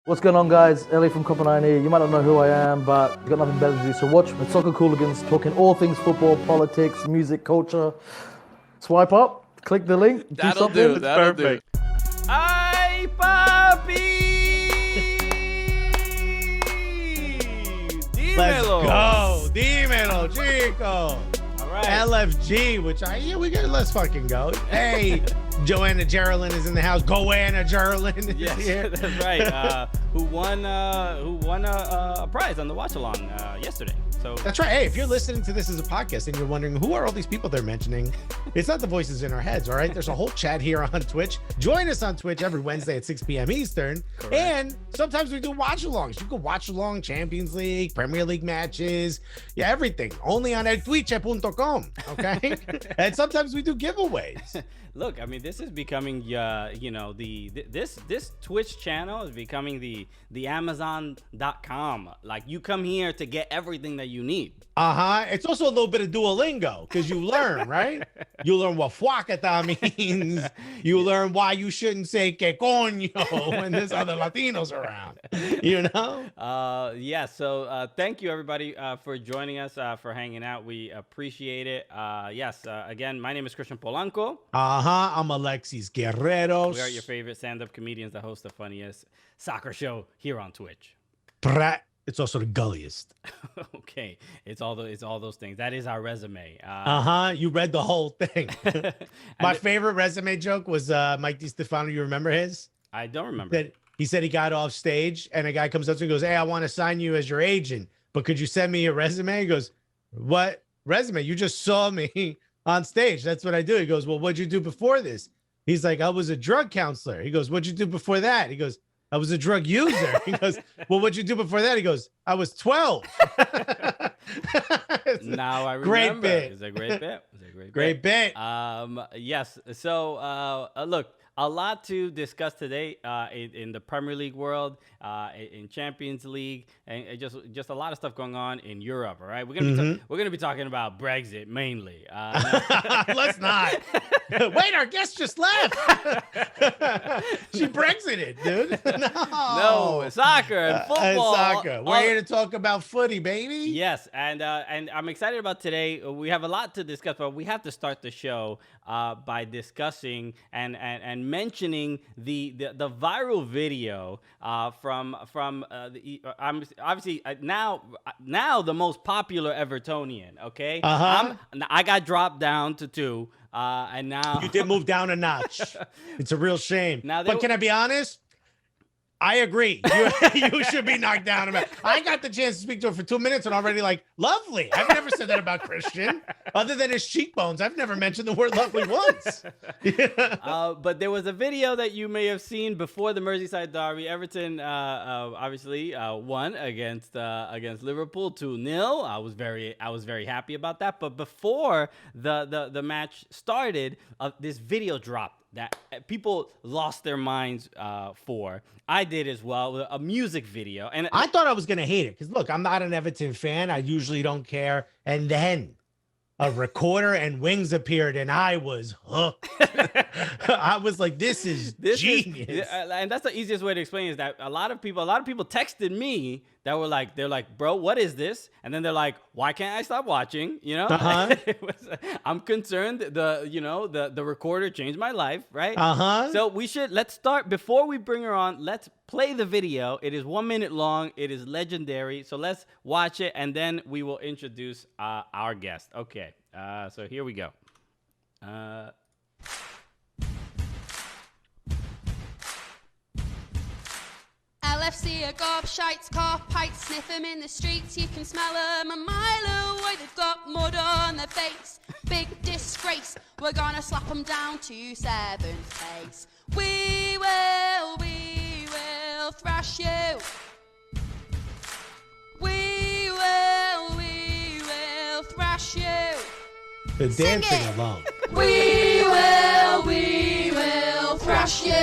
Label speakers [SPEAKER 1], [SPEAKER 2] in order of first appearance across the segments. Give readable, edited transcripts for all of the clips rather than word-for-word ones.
[SPEAKER 1] What's going on, guys? Ellie from Copenhagen here. You might not know who I am, but you've got nothing better to do. So watch the Soccer Cooligans, talking all things football, politics, music, culture. Swipe up, click the link,
[SPEAKER 2] That'll do. That'll do. Ay, papi! Dímelo.
[SPEAKER 3] Let's go. Dímelo, chico.
[SPEAKER 2] All right.
[SPEAKER 3] LFG, let's fucking go. Hey, Joanna Geraldine is in the house. Goanna Geraldine is
[SPEAKER 2] Yes,
[SPEAKER 3] here.
[SPEAKER 2] that's right. Who won a prize on the watch along yesterday? So
[SPEAKER 3] That's right. Hey, if you're listening to this as a podcast and you're wondering who are all these people they're mentioning, it's not the voices in our heads, all right? There's a whole chat here on Twitch. Join us on Twitch every Wednesday at 6 p.m. Eastern.
[SPEAKER 2] Correct.
[SPEAKER 3] And sometimes we do watch-alongs. You can watch along Champions League, Premier League matches, everything. Only on eltwitch.com, okay? And sometimes we do giveaways.
[SPEAKER 2] look, I mean, this is becoming this Twitch channel is becoming the Amazon.com. Like, you come here to get everything that you need.
[SPEAKER 3] It's also a little bit of Duolingo because you learn, right? You learn what fuacata means. You learn why you shouldn't say que coño when there's other Latinos around, you know?
[SPEAKER 2] So thank you, everybody, for joining us, for hanging out. We appreciate it. Again, my name is Christian Polanco.
[SPEAKER 3] I'm Alexis Guerreros.
[SPEAKER 2] We are your favorite stand-up comedians that host the funniest soccer show here on Twitch.
[SPEAKER 3] It's also the gulliest.
[SPEAKER 2] Okay, it's all those things. That is our resume.
[SPEAKER 3] You read the whole thing. My favorite resume joke was Mike DiStefano. You remember his?
[SPEAKER 2] I don't remember.
[SPEAKER 3] He said he got off stage and a guy comes up to him and goes, "Hey, I want to sign you as your agent, but could you send me your resume?" He goes, "What resume? You just saw me on stage. That's what I do." He goes, "Well, what'd you do before this?" He's like, "I was a drug counselor." He goes, "What'd you do before that?" He goes, "I was a drug user." He goes, "Well, what'd you do before that?" He goes, "I was 12.
[SPEAKER 2] Now I remember.
[SPEAKER 3] Great bit.
[SPEAKER 2] It's a great bit.
[SPEAKER 3] Great bit.
[SPEAKER 2] Yes. So look, a lot to discuss today in the Premier League world, in Champions League, and just a lot of stuff going on in Europe. All right, we're gonna be talking about Brexit mainly.
[SPEAKER 3] Let's not. Wait, our guest just left. She Brexited, dude.
[SPEAKER 2] No, soccer and football.
[SPEAKER 3] Soccer. We're here to talk about footy, baby.
[SPEAKER 2] Yes, and I'm excited about today. We have a lot to discuss, but we have to start the show by discussing and mentioning the viral video from obviously now the most popular Evertonian. Okay, I got dropped down to 2. And now
[SPEAKER 3] You did move down a notch. It's a real shame.
[SPEAKER 2] Now
[SPEAKER 3] but can I be honest? I agree. You should be knocked down. I got the chance to speak to her for 2 minutes and already like, lovely. I've never said that about Christian. Other than his cheekbones, I've never mentioned the word lovely once.
[SPEAKER 2] But there was a video that you may have seen before the Merseyside derby. Everton obviously won against Liverpool 2-0. I was very happy about that. But before the match started, this video dropped that people lost their minds for. I did as well. A music video. And
[SPEAKER 3] I thought I was going to hate it because, look, I'm not an Everton fan. I usually don't care. And then a recorder and wings appeared, and I was hooked. I was like, this is genius.
[SPEAKER 2] And that's the easiest way to explain is that a lot of people texted me that were like, they're like, "Bro, what is this?" And then they're like, "Why can't I stop watching?" You know, I'm concerned. The recorder changed my life, right? So let's start before we bring her on. Let's play the video. It is 1 minute long. It is legendary. So let's watch it, and then we will introduce our guest. Okay. So here we go.
[SPEAKER 4] LFC are gobshites, cough pipes, sniff them in the streets. You can smell them a mile away. They've got mud on their face. Big disgrace. We're gonna slap them down to 7th place. We will thrash you. We will thrash you.
[SPEAKER 3] The dancing alone.
[SPEAKER 4] We will thrash you.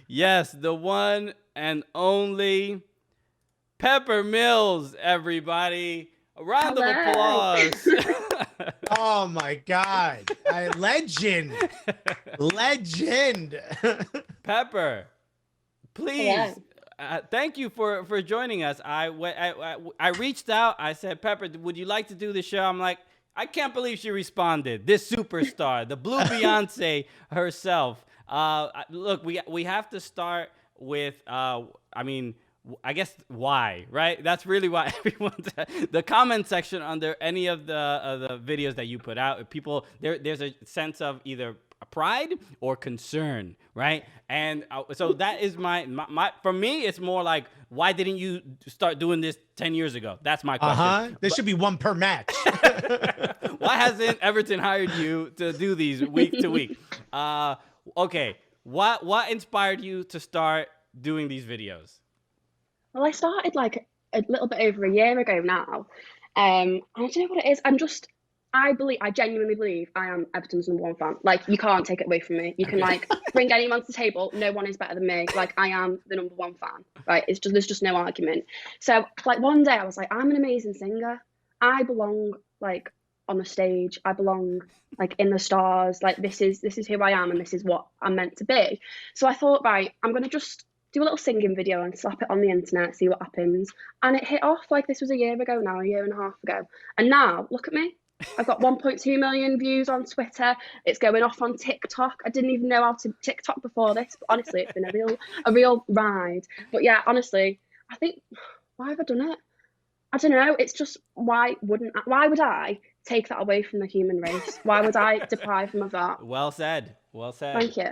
[SPEAKER 2] Yes, the one and only Pepper Mills, everybody. A round of applause.
[SPEAKER 3] Oh my God. Legend. Legend.
[SPEAKER 2] Pepper, please. Thank you for joining us. I reached out. I said, Pepper, would you like to do the show? I'm like, I can't believe she responded. This superstar, the Blue Beyonce herself. Look, we have to start with, I guess why, right? That's really why everyone's the comment section under any of the videos that you put out. People there's a sense of either pride or concern, right? And so that is my for me, it's more like, why didn't you start doing this 10 years ago? That's my question.
[SPEAKER 3] There should be one per match.
[SPEAKER 2] Why hasn't Everton hired you to do these week to week? Okay, what inspired you to start doing these videos?
[SPEAKER 5] Well, I started like a little bit over a year ago now. I don't know what it is. I genuinely believe I am Everton's #1 fan. Like, you can't take it away from me. You can like bring anyone to the table. No one is better than me. Like, I am the #1 fan, right? There's just no argument. So like one day I was like, I'm an amazing singer. I belong like on the stage. I belong like in the stars. Like, this is who I am and this is what I'm meant to be. So I thought, right, I'm going to just do a little singing video and slap it on the internet, see what happens. And it hit off. Like, this was a year ago now, a year and a half ago. And now, look at me. I've got 1.2 million views on Twitter. It's going off on TikTok. I didn't even know how to TikTok before this, but honestly, it's been a real ride. But yeah, honestly, I think, why have I done it? I don't know. It's just, why would I take that away from the human race? Why would I deprive them of that?
[SPEAKER 2] Well said. Well said.
[SPEAKER 5] Thank you.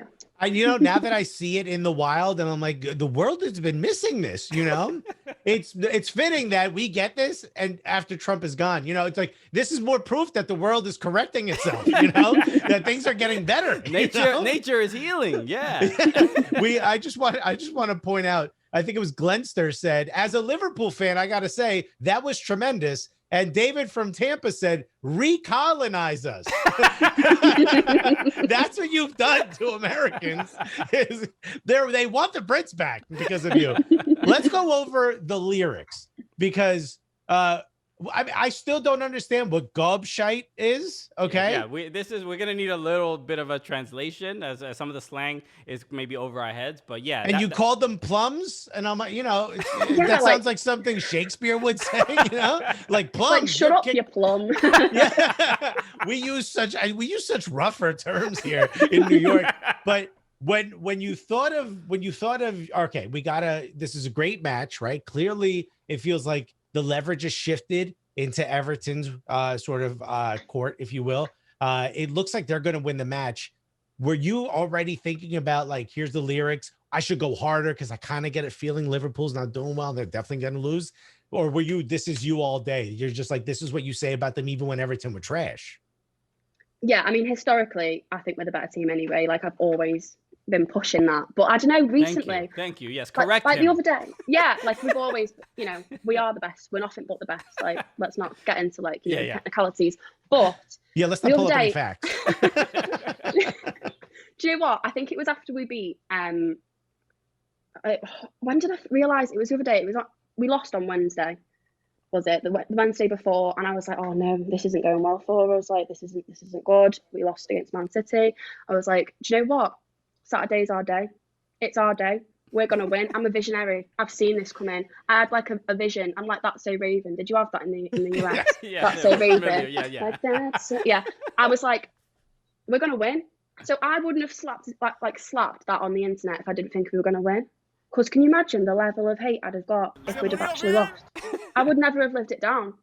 [SPEAKER 3] Now that I see it in the wild, and I'm like, the world has been missing this, it's fitting that we get this. And after Trump is gone, it's like, this is more proof that the world is correcting itself, that things are getting better.
[SPEAKER 2] Nature is healing. Yeah.
[SPEAKER 3] I just want to point out, I think it was Glenster said, as a Liverpool fan, I got to say that was tremendous. And David from Tampa said, recolonize us. That's what you've done to Americans. They want the Brits back because of you. Let's go over the lyrics, because I still don't understand what gobshite is. Okay.
[SPEAKER 2] Yeah, we're gonna need a little bit of a translation, as some of the slang is maybe over our heads. But yeah.
[SPEAKER 3] And you called them plums, and I'm like, that sounds like something Shakespeare would say. Like plums.
[SPEAKER 5] Like, shut up, you plum.
[SPEAKER 3] Yeah. We use such rougher terms here in New York. But when you thought of okay, this is a great match, right? Clearly, it feels like the leverage is shifted into Everton's court, if you will. It looks like they're going to win the match. Were you already thinking about, like, here's the lyrics, I should go harder because I kind of get a feeling Liverpool's not doing well, they're definitely going to lose? Or were you, this is you all day? You're just like, this is what you say about them even when Everton were trash?
[SPEAKER 5] Yeah, I mean, historically, I think we're the better team anyway. Like, I've always been pushing that, but I don't know, recently.
[SPEAKER 2] Thank you. Yes, correct.
[SPEAKER 5] Like the other day, yeah, like we've always, we are the best. We're nothing but the best. Like, let's not get into technicalities. But
[SPEAKER 3] yeah, let's not pull up any facts.
[SPEAKER 5] Do you know what? I think it was after we beat. When did I realize it was the other day? We lost on Wednesday. Was it the Wednesday before? And I was like, oh no, this isn't going well for us. Like, this isn't good. We lost against Man City. I was like, do you know what? Saturday's our day. It's our day. We're going to win. I'm a visionary. I've seen this come in. I had like a vision. I'm like, that's so Raven. Did you have that in the US?
[SPEAKER 2] Yeah,
[SPEAKER 5] that's so Raven.
[SPEAKER 2] Yeah.
[SPEAKER 5] Like, that's yeah. I was like, we're going to win. So I wouldn't have slapped that on the internet if I didn't think we were going to win. Because can you imagine the level of hate I'd have got if we'd have actually lost? I would never have lived it down.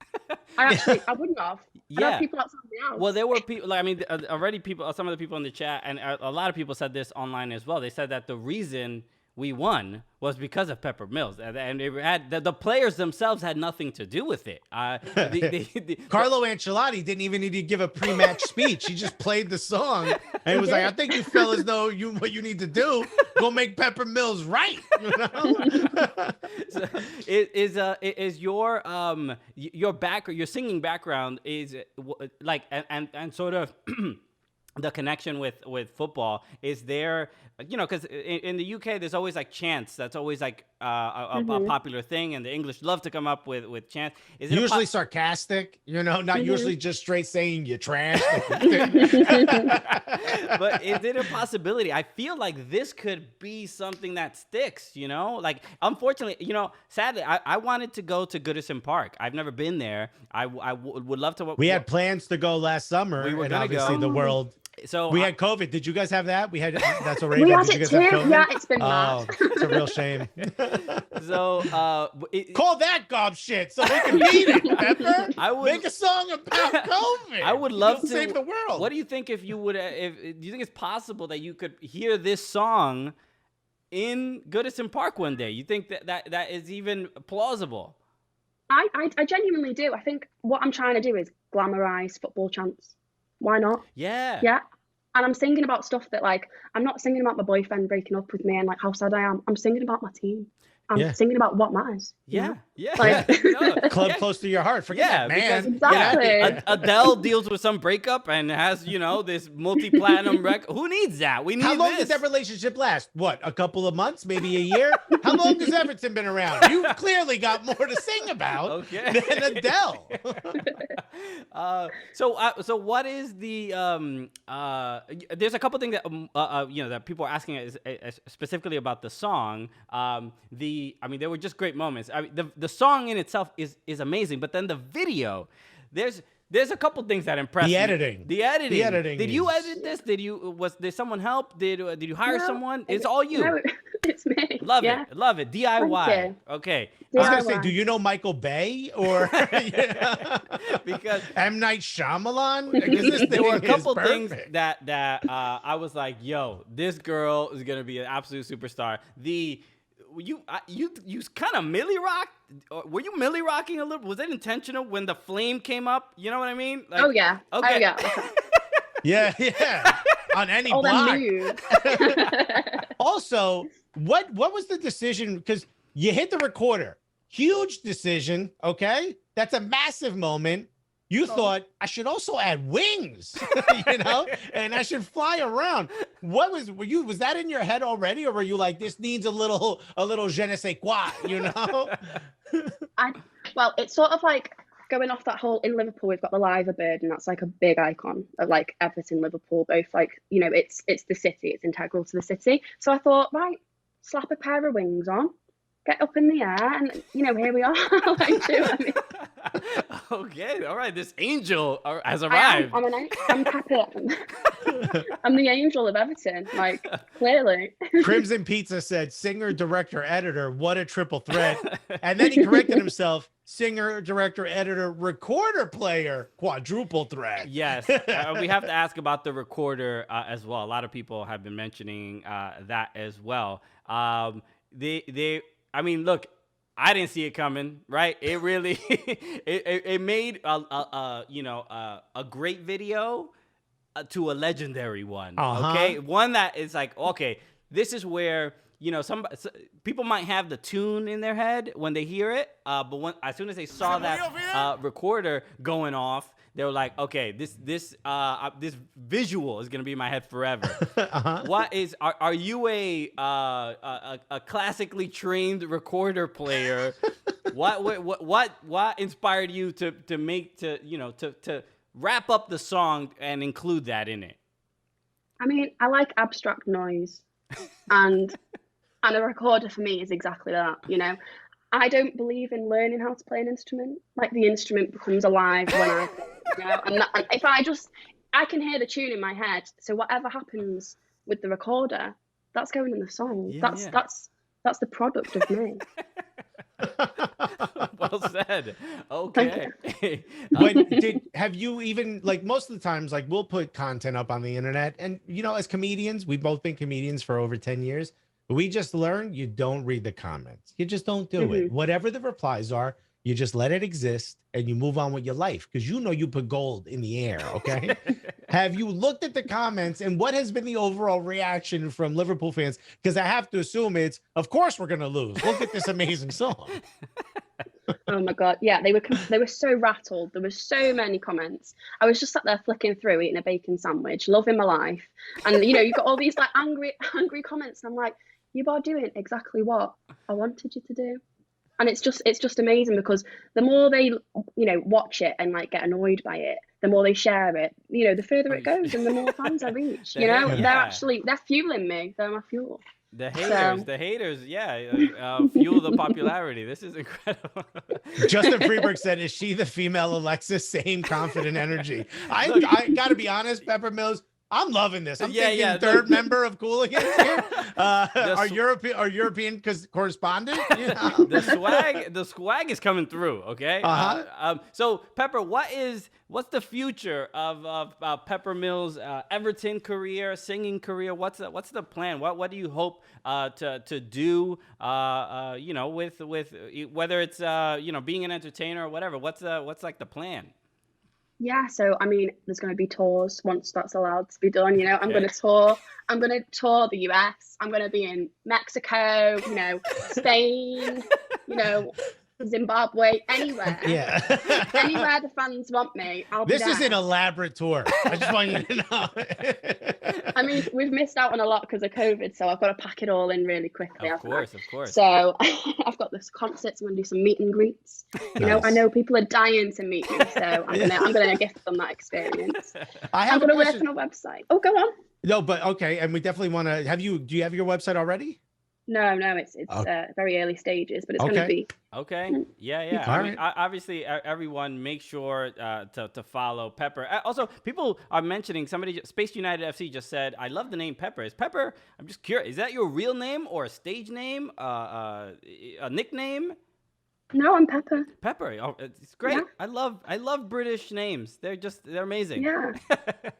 [SPEAKER 5] I wouldn't have. I'd have people outside the house.
[SPEAKER 2] Well, there were people, already some of the people in the chat, and a lot of people said this online as well. They said that the reason we won was because of Pepper Mills, and it had the players themselves had nothing to do with it.
[SPEAKER 3] Carlo Ancelotti didn't even need to give a pre-match speech. He just played the song, and it was like, I think you fellas know what you need to do. Go make Pepper Mills right.
[SPEAKER 2] So is your singing background is like and sort of the connection with football is there, you know, because in the UK there's always like chants. That's always like a popular thing, and the English love to come up with chants. Is it
[SPEAKER 3] usually sarcastic, you know, not usually just straight saying you trash.
[SPEAKER 2] But is it a possibility? I feel like this could be something that sticks, you know? Like, unfortunately, you know, sadly, I wanted to go to Goodison Park. I've never been there. I would love to.
[SPEAKER 3] We had plans to go last summer,
[SPEAKER 2] We were
[SPEAKER 3] and
[SPEAKER 2] gonna
[SPEAKER 3] obviously
[SPEAKER 2] go.
[SPEAKER 3] the world.
[SPEAKER 2] So
[SPEAKER 3] We had COVID. Did you guys have that? We had that's a
[SPEAKER 5] We
[SPEAKER 3] Raven.
[SPEAKER 5] had
[SPEAKER 3] Did you
[SPEAKER 5] it
[SPEAKER 3] guys have
[SPEAKER 5] too.
[SPEAKER 3] COVID?
[SPEAKER 5] Yeah, it's been
[SPEAKER 3] Oh,
[SPEAKER 5] mad.
[SPEAKER 3] it's a real shame.
[SPEAKER 2] So
[SPEAKER 3] Call that gob shit so we can beat it. Pepper.
[SPEAKER 2] I would
[SPEAKER 3] Make a song about COVID.
[SPEAKER 2] I would love
[SPEAKER 3] You'll
[SPEAKER 2] to
[SPEAKER 3] save the world.
[SPEAKER 2] What do you think if you would? If do you think it's possible that you could hear this song in Goodison Park one day? You think that is even plausible?
[SPEAKER 5] I genuinely do. I think what I'm trying to do is glamorize football chants. Why not?
[SPEAKER 2] Yeah.
[SPEAKER 5] Yeah. And I'm singing about stuff that, like, I'm not singing about my boyfriend breaking up with me and like how sad I am. I'm singing about my team. I'm singing about what matters. you
[SPEAKER 2] Yeah.
[SPEAKER 5] know?
[SPEAKER 2] Yeah.
[SPEAKER 5] Like-
[SPEAKER 2] No,
[SPEAKER 3] Club
[SPEAKER 2] yeah.
[SPEAKER 3] close to your heart. Forget
[SPEAKER 2] Yeah,
[SPEAKER 3] that, man.
[SPEAKER 5] Exactly.
[SPEAKER 2] Yeah, Adele deals with some breakup and has, you know, this multi-platinum record. Who needs that? We need
[SPEAKER 3] How long
[SPEAKER 2] this.
[SPEAKER 3] did that relationship last? What, a couple of months, maybe a year? How long has Everton been around? You clearly got more to sing about
[SPEAKER 2] Okay.
[SPEAKER 3] than Adele.
[SPEAKER 2] So what is the there's a couple things that you know that people are asking specifically about the song. I mean, there were just great moments. I mean, the song in itself is amazing, but then the video, there's a couple things that impressed me.
[SPEAKER 3] The editing.
[SPEAKER 2] The editing. Did you
[SPEAKER 3] is-
[SPEAKER 2] edit this? Did someone help? Did you hire
[SPEAKER 5] No,
[SPEAKER 2] someone? It's all you.
[SPEAKER 5] No, it's me.
[SPEAKER 2] Love
[SPEAKER 5] Yeah.
[SPEAKER 2] it. Love it. DIY.
[SPEAKER 5] Thank you.
[SPEAKER 2] Okay.
[SPEAKER 3] I was going to say,
[SPEAKER 5] DIY.
[SPEAKER 3] do you know Michael Bay or
[SPEAKER 2] Because
[SPEAKER 3] M. Night Shyamalan? Because this
[SPEAKER 2] there were a
[SPEAKER 3] thing is
[SPEAKER 2] couple things
[SPEAKER 3] perfect.
[SPEAKER 2] that I was like, yo, this girl is gonna be an absolute superstar. You kind of Millie rocked. Were you Millie rocking a little? Was it intentional when the flame came up? You know what I mean? Like,
[SPEAKER 5] Oh yeah.
[SPEAKER 2] Okay.
[SPEAKER 5] Oh yeah.
[SPEAKER 3] Yeah. On any
[SPEAKER 5] All
[SPEAKER 3] block.
[SPEAKER 5] them moves.
[SPEAKER 3] Also, what was the decision? Because you hit the recorder. Huge decision, okay? That's a massive moment. You thought I should also add wings, you know, and I should fly around. Was that in your head already, or were you like, this needs a little je ne sais quoi, you know?
[SPEAKER 5] Well, it's sort of like going off that whole, in Liverpool we've got the Liver Bird, and that's like a big icon of like Everton, Liverpool, both, like, you know, it's the city, it's integral to the city. So I thought, right, slap a pair of wings on, get up in the air, and you know, here we are. Like, do you know what I mean?
[SPEAKER 2] Okay, all right. This angel has arrived.
[SPEAKER 5] I'm Pepper. I'm the angel of Everton, like, clearly.
[SPEAKER 3] Crimson Pizza said, singer, director, editor, what a triple threat. And then he corrected himself, singer, director, editor, recorder, player, quadruple threat.
[SPEAKER 2] Yes, we have to ask about the recorder as well. A lot of people have been mentioning that as well. I mean, look, I didn't see it coming, right? It really, it made a great video to a legendary one. Okay, one that is like, okay, this is where, you know, people might have the tune in their head when they hear it, but as soon as they saw that recorder going off, they were like, okay, this visual is gonna be in my head forever. What is? Are you a classically trained recorder player? What inspired you to wrap up the song and include that in it?
[SPEAKER 5] I mean, I like abstract noise, and a recorder for me is exactly that, you know. I don't believe in learning how to play an instrument. Like, the instrument becomes alive when I, you know, and if I can hear the tune in my head. So whatever happens with the recorder, that's going in the song.
[SPEAKER 2] Yeah,
[SPEAKER 5] that's the product of me.
[SPEAKER 2] Well said. Okay.
[SPEAKER 3] But have you even, like, most of the times, like, we'll put content up on the internet, and, you know, as comedians, we've both been comedians for over 10 years. We just learned you don't read the comments. You just don't do it. Whatever the replies are, you just let it exist and you move on with your life, because you know you put gold in the air, okay? Have you looked at the comments, and what has been the overall reaction from Liverpool fans? Because I have to assume it's, of course we're going to lose. Look at this amazing song.
[SPEAKER 5] Oh my God. Yeah, they were so rattled. There were so many comments. I was just sat there flicking through, eating a bacon sandwich, loving my life. And you've got all these like angry comments. And I'm like, you are doing exactly what I wanted you to do. And it's just amazing because the more they, watch it and like get annoyed by it, the more they share it, the further it goes and the more fans I reach. They're fueling me. They're my fuel.
[SPEAKER 2] The haters, fuel the popularity. This is incredible.
[SPEAKER 3] Justin Freeberg said, "Is she the female Alexis? Same confident energy." I got to be honest, Pepper Mills. I'm loving this. I'm thinking third member of Cooligans here. Our European correspondent.
[SPEAKER 2] The swag is coming through. Okay. So Pepper, what's the future of Pepper Mills' Everton career, singing career? What's the plan? What do you hope to do? With whether it's being an entertainer or whatever. What's like the plan?
[SPEAKER 5] Yeah, so I mean, there's going to be tours once that's allowed to be done. I'm going to tour. I'm going to tour the US. I'm going to be in Mexico. Spain. Zimbabwe. Anywhere. Yeah. Anywhere the fans want me, I'll be there.
[SPEAKER 3] This is an elaborate tour. I just want you to know.
[SPEAKER 5] I mean, we've missed out on a lot because of COVID, so I've got to pack it all in really quickly.
[SPEAKER 2] Of course.
[SPEAKER 5] So I've got this concerts. I'm going to do some meet and greets.
[SPEAKER 3] Nice.
[SPEAKER 5] I know people are dying to meet me, so I'm gonna gift them that experience.
[SPEAKER 3] I'm
[SPEAKER 5] going to work on a website. Oh, go on.
[SPEAKER 3] No, but okay, and we definitely want to have you. Do you have your website already?
[SPEAKER 5] No, it's very early stages, but it's going to be.
[SPEAKER 2] Okay. Yeah.
[SPEAKER 3] All
[SPEAKER 2] I mean,
[SPEAKER 3] right.
[SPEAKER 2] obviously, everyone make sure to follow Pepper. Also, people are mentioning Space United FC just said, "I love the name Pepper." Is Pepper? I'm just curious. Is that your real name or a stage name? A nickname?
[SPEAKER 5] No, I'm Pepper.
[SPEAKER 2] Pepper. Oh, it's great.
[SPEAKER 5] Yeah.
[SPEAKER 2] I love British names. They're amazing.
[SPEAKER 5] Yeah.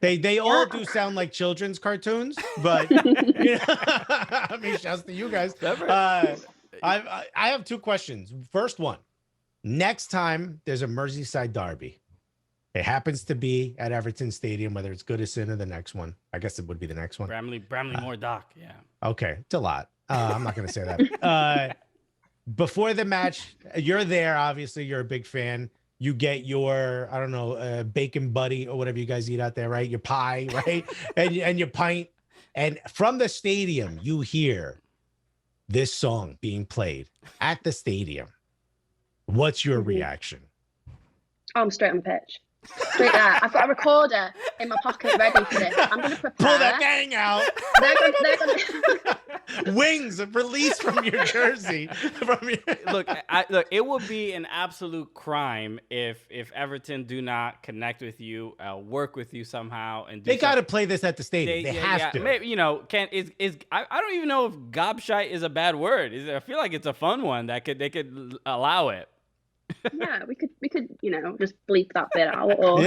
[SPEAKER 3] They all do sound like children's cartoons, but I mean, shouts to you guys. I have two questions. First one, next time there's a Merseyside derby, it happens to be at Everton Stadium, whether it's Goodison or the next one. I guess it would be the next one.
[SPEAKER 2] Bramley Moore Dock. Yeah.
[SPEAKER 3] Okay, it's a lot. I'm not going to say that. Before the match, you're there. Obviously, you're a big fan. You get your, I don't know, bacon buddy or whatever you guys eat out there, right? Your pie, right? and your pint. And from the stadium, you hear this song being played at the stadium. What's your reaction?
[SPEAKER 5] Oh, I'm straight on the pitch. Straight there. I've got a recorder in my pocket ready for this. I'm going to prepare.
[SPEAKER 3] Pull that thing out.
[SPEAKER 5] They're gonna...
[SPEAKER 3] Wings released from your jersey.
[SPEAKER 2] Look, it would be an absolute crime if Everton do not connect with you, work with you somehow, and
[SPEAKER 3] they got to play this at the stadium. They have to.
[SPEAKER 2] Maybe, I don't even know if gobshite is a bad word. I feel like it's a fun one they could allow it.
[SPEAKER 5] Yeah, we could just bleep that bit out or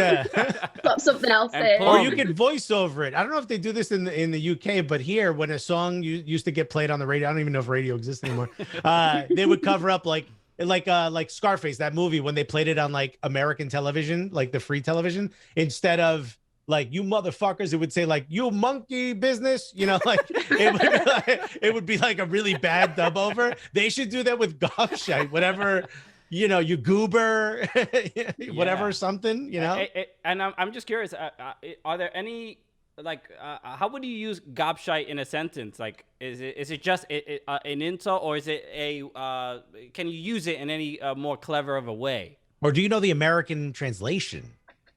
[SPEAKER 5] put something else in.
[SPEAKER 3] Or you could voice over it. I don't know if they do this in the UK, but here when a song used to get played on the radio, I don't even know if radio exists anymore. They would cover up like Scarface, that movie, when they played it on like American television, like the free television, instead of like, "You motherfuckers," it would say like, "You monkey business," like it would be like a really bad dub over. They should do that with gobshite, whatever. You goober, whatever, something,
[SPEAKER 2] And I'm just curious, are there any, how would you use gobshite in a sentence? Like, is it just an insult, or is it can you use it in any more clever of a way?
[SPEAKER 3] Or do you know the American translation?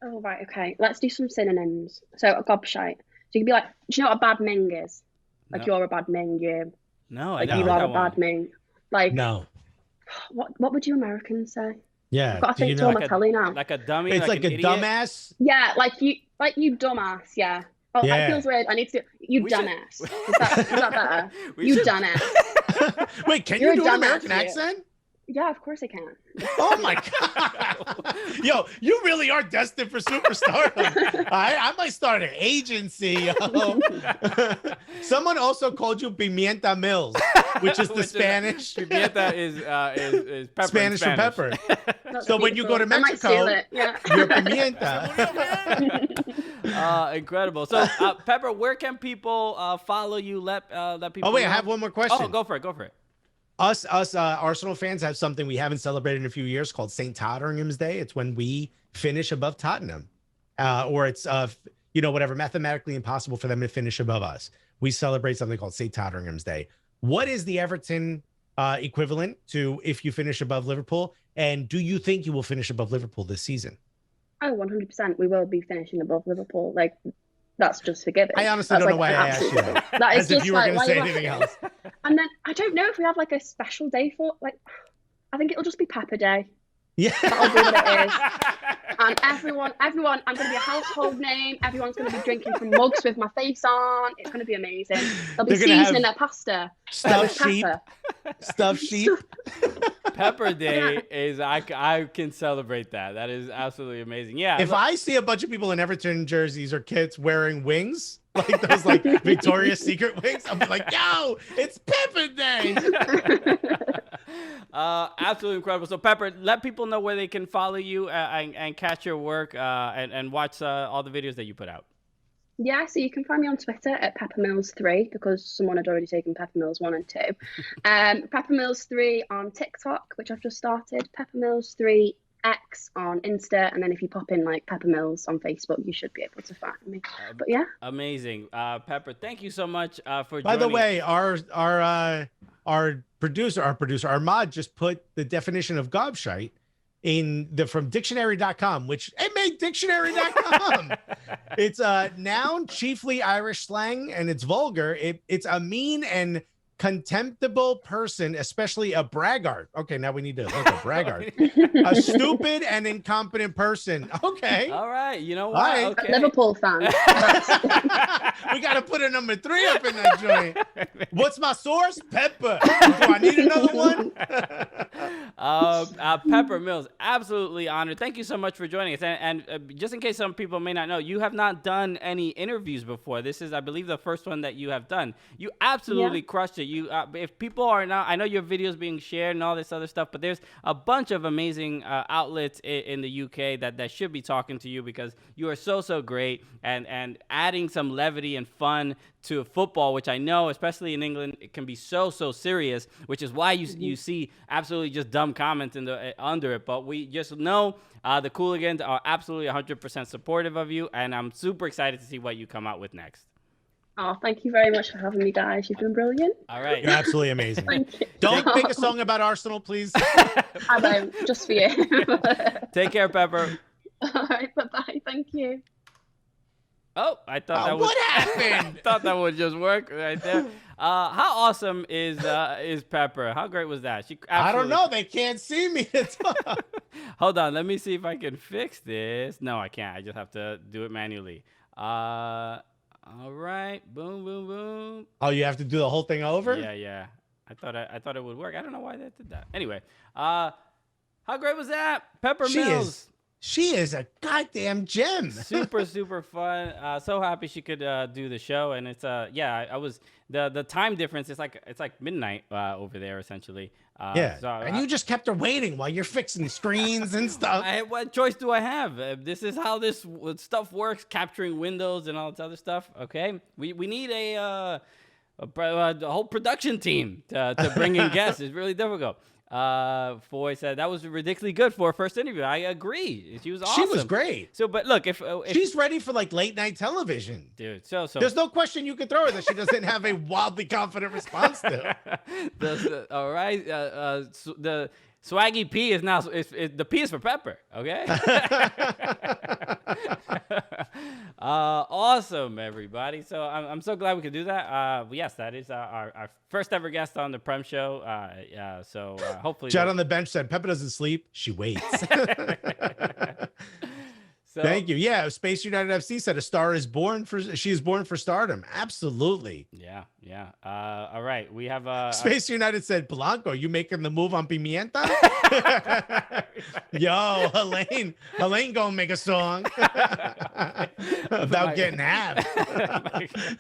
[SPEAKER 5] Oh, right, okay. Let's do some synonyms. So, a gobshite. So you can be like, do you know what a bad ming is? Like, you're a bad ming, you.
[SPEAKER 2] No,
[SPEAKER 5] I don't. You are a bad ming. Like,
[SPEAKER 3] no.
[SPEAKER 5] What would you Americans say?
[SPEAKER 3] Yeah.
[SPEAKER 5] I've got to think to my telly now.
[SPEAKER 2] Like a dummy.
[SPEAKER 3] It's like a dumbass.
[SPEAKER 5] Yeah, like you dumbass. Yeah. Oh, that feels weird. I need to. You dumbass. Is that better? You dumbass.
[SPEAKER 3] Wait, can you do an American accent?
[SPEAKER 5] Yeah, of course I can.
[SPEAKER 3] Oh my God. Yo, you really are destined for superstardom. I might start an agency. Someone also called you Pimienta Mills, which is the Spanish.
[SPEAKER 2] Pimienta is pepper.
[SPEAKER 3] Spanish for pepper. So when you go to Mexico, you're Pimienta.
[SPEAKER 2] Incredible. So, Pepper, where can people follow you? Let people.
[SPEAKER 3] Oh wait,
[SPEAKER 2] know?
[SPEAKER 3] I have one more question.
[SPEAKER 2] Oh, go for it.
[SPEAKER 3] Us Arsenal fans have something we haven't celebrated in a few years called St. Totteringham's Day. It's when we finish above Tottenham, or it's whatever, mathematically impossible for them to finish above us. We celebrate something called St. Totteringham's Day. What is the Everton equivalent to if you finish above Liverpool? And do you think you will finish above Liverpool this season?
[SPEAKER 5] Oh, 100%. We will be finishing above Liverpool. Like, that's just forgiving.
[SPEAKER 3] I honestly don't know why I asked you that.
[SPEAKER 5] That is
[SPEAKER 3] As if
[SPEAKER 5] just
[SPEAKER 3] you were
[SPEAKER 5] like,
[SPEAKER 3] going to say anything else.
[SPEAKER 5] And then I don't know if we have like a special day for, like, I think it'll just be Pepper Day.
[SPEAKER 3] Yeah.
[SPEAKER 5] That'll be what it is. And everyone, I'm going to be a household name. Everyone's going to be drinking from mugs with my face on. It's going to be amazing. They'll be seasoning their pasta.
[SPEAKER 3] Stuffed sheep. Stuffed sheep.
[SPEAKER 2] Pepper Day is, I can celebrate that. That is absolutely amazing. Yeah.
[SPEAKER 3] If I see a bunch of people in Everton jerseys or kits wearing wings, like those like Victoria's Secret wings, I'll be like, yo, it's Pepper Day.
[SPEAKER 2] Absolutely incredible. So Pepper, let people know where they can follow you and catch your work and watch all the videos that you put out.
[SPEAKER 5] Yeah, so you can find me on Twitter at PepperMills3 because someone had already taken Peppermills 1 and 2. PepperMills3 on TikTok, which I've just started. PepperMills3X on Insta, and then if you pop in like Peppermills on Facebook, you should be able to find me. But yeah,
[SPEAKER 2] amazing. Pepper, thank you so much for joining.
[SPEAKER 3] By the way, our mod just put the definition of gobshite from dictionary.com, which it made dictionary.com. It's a noun, chiefly Irish slang, and it's vulgar. It's a mean and contemptible person, especially a braggart. Okay, now we need to look at braggart. A stupid and incompetent person. Okay.
[SPEAKER 2] All right. You know what?
[SPEAKER 3] Right.
[SPEAKER 2] Okay.
[SPEAKER 5] Liverpool fan.
[SPEAKER 3] We got to put a number 3 up in that joint. What's my source? Pepper. Do I need another one?
[SPEAKER 2] Pepper Mills, absolutely honored. Thank you so much for joining us. And just in case some people may not know, you have not done any interviews before. This is, I believe, the first one that you have done. You absolutely crushed it. You, if people are not, I know your videos being shared and all this other stuff, but there's a bunch of amazing outlets in the UK that should be talking to you because you are so great and adding some levity and fun to football, which I know, especially in England, it can be so serious, which is why you see absolutely just dumb comments under it. But we just know the Cooligans are absolutely 100% supportive of you, and I'm super excited to see what you come out with next.
[SPEAKER 5] Oh, thank you very much for having me, guys. You've been brilliant.
[SPEAKER 2] All right.
[SPEAKER 3] You're absolutely amazing.
[SPEAKER 5] Thank you.
[SPEAKER 3] Don't make a song about Arsenal, please.
[SPEAKER 5] I won't, just for you.
[SPEAKER 2] Take care, Pepper.
[SPEAKER 5] All right, bye-bye. Thank you.
[SPEAKER 2] Oh, I thought that
[SPEAKER 3] what happened?
[SPEAKER 2] I thought that would just work right there. How awesome is Pepper? How great was that?
[SPEAKER 3] I don't know. They can't see me.
[SPEAKER 2] Hold on. Let me see if I can fix this. No, I can't. I just have to do it manually. All right. Boom, boom, boom.
[SPEAKER 3] Oh, you have to do the whole thing over?
[SPEAKER 2] Yeah. I thought it would work. I don't know why that did that. Anyway, how great was that? Pepper Mills.
[SPEAKER 3] She is a goddamn gem.
[SPEAKER 2] Super fun. So happy she could do the show, and it's I was the time difference. It's like midnight over there essentially.
[SPEAKER 3] So and you just kept her waiting while you're fixing screens and stuff.
[SPEAKER 2] What choice do I have? This is how this stuff works, capturing windows and all this other stuff. Okay, we need a whole production team to bring in guests. It's really difficult. Foy said that was ridiculously good for her first interview. I agree. She was awesome.
[SPEAKER 3] She was great.
[SPEAKER 2] So, but look, if
[SPEAKER 3] she's ready for like late night television,
[SPEAKER 2] dude. So
[SPEAKER 3] there's no question you could throw her that she doesn't have a wildly confident response to.
[SPEAKER 2] All right. The Swaggy P is now the P is for Pepper. Okay. Awesome, everybody. So I'm so glad we could do that. Yes, that is our first ever guest on the Prem show. So hopefully.
[SPEAKER 3] Judd on the bench said Pepper doesn't sleep. She waits.
[SPEAKER 2] So,
[SPEAKER 3] thank you. Yeah, Space United FC said she is born for stardom. Absolutely.
[SPEAKER 2] Yeah. All right, we have
[SPEAKER 3] Space United said Blanco, you making the move on Pimienta? Yo, Helene gonna make a song about getting half.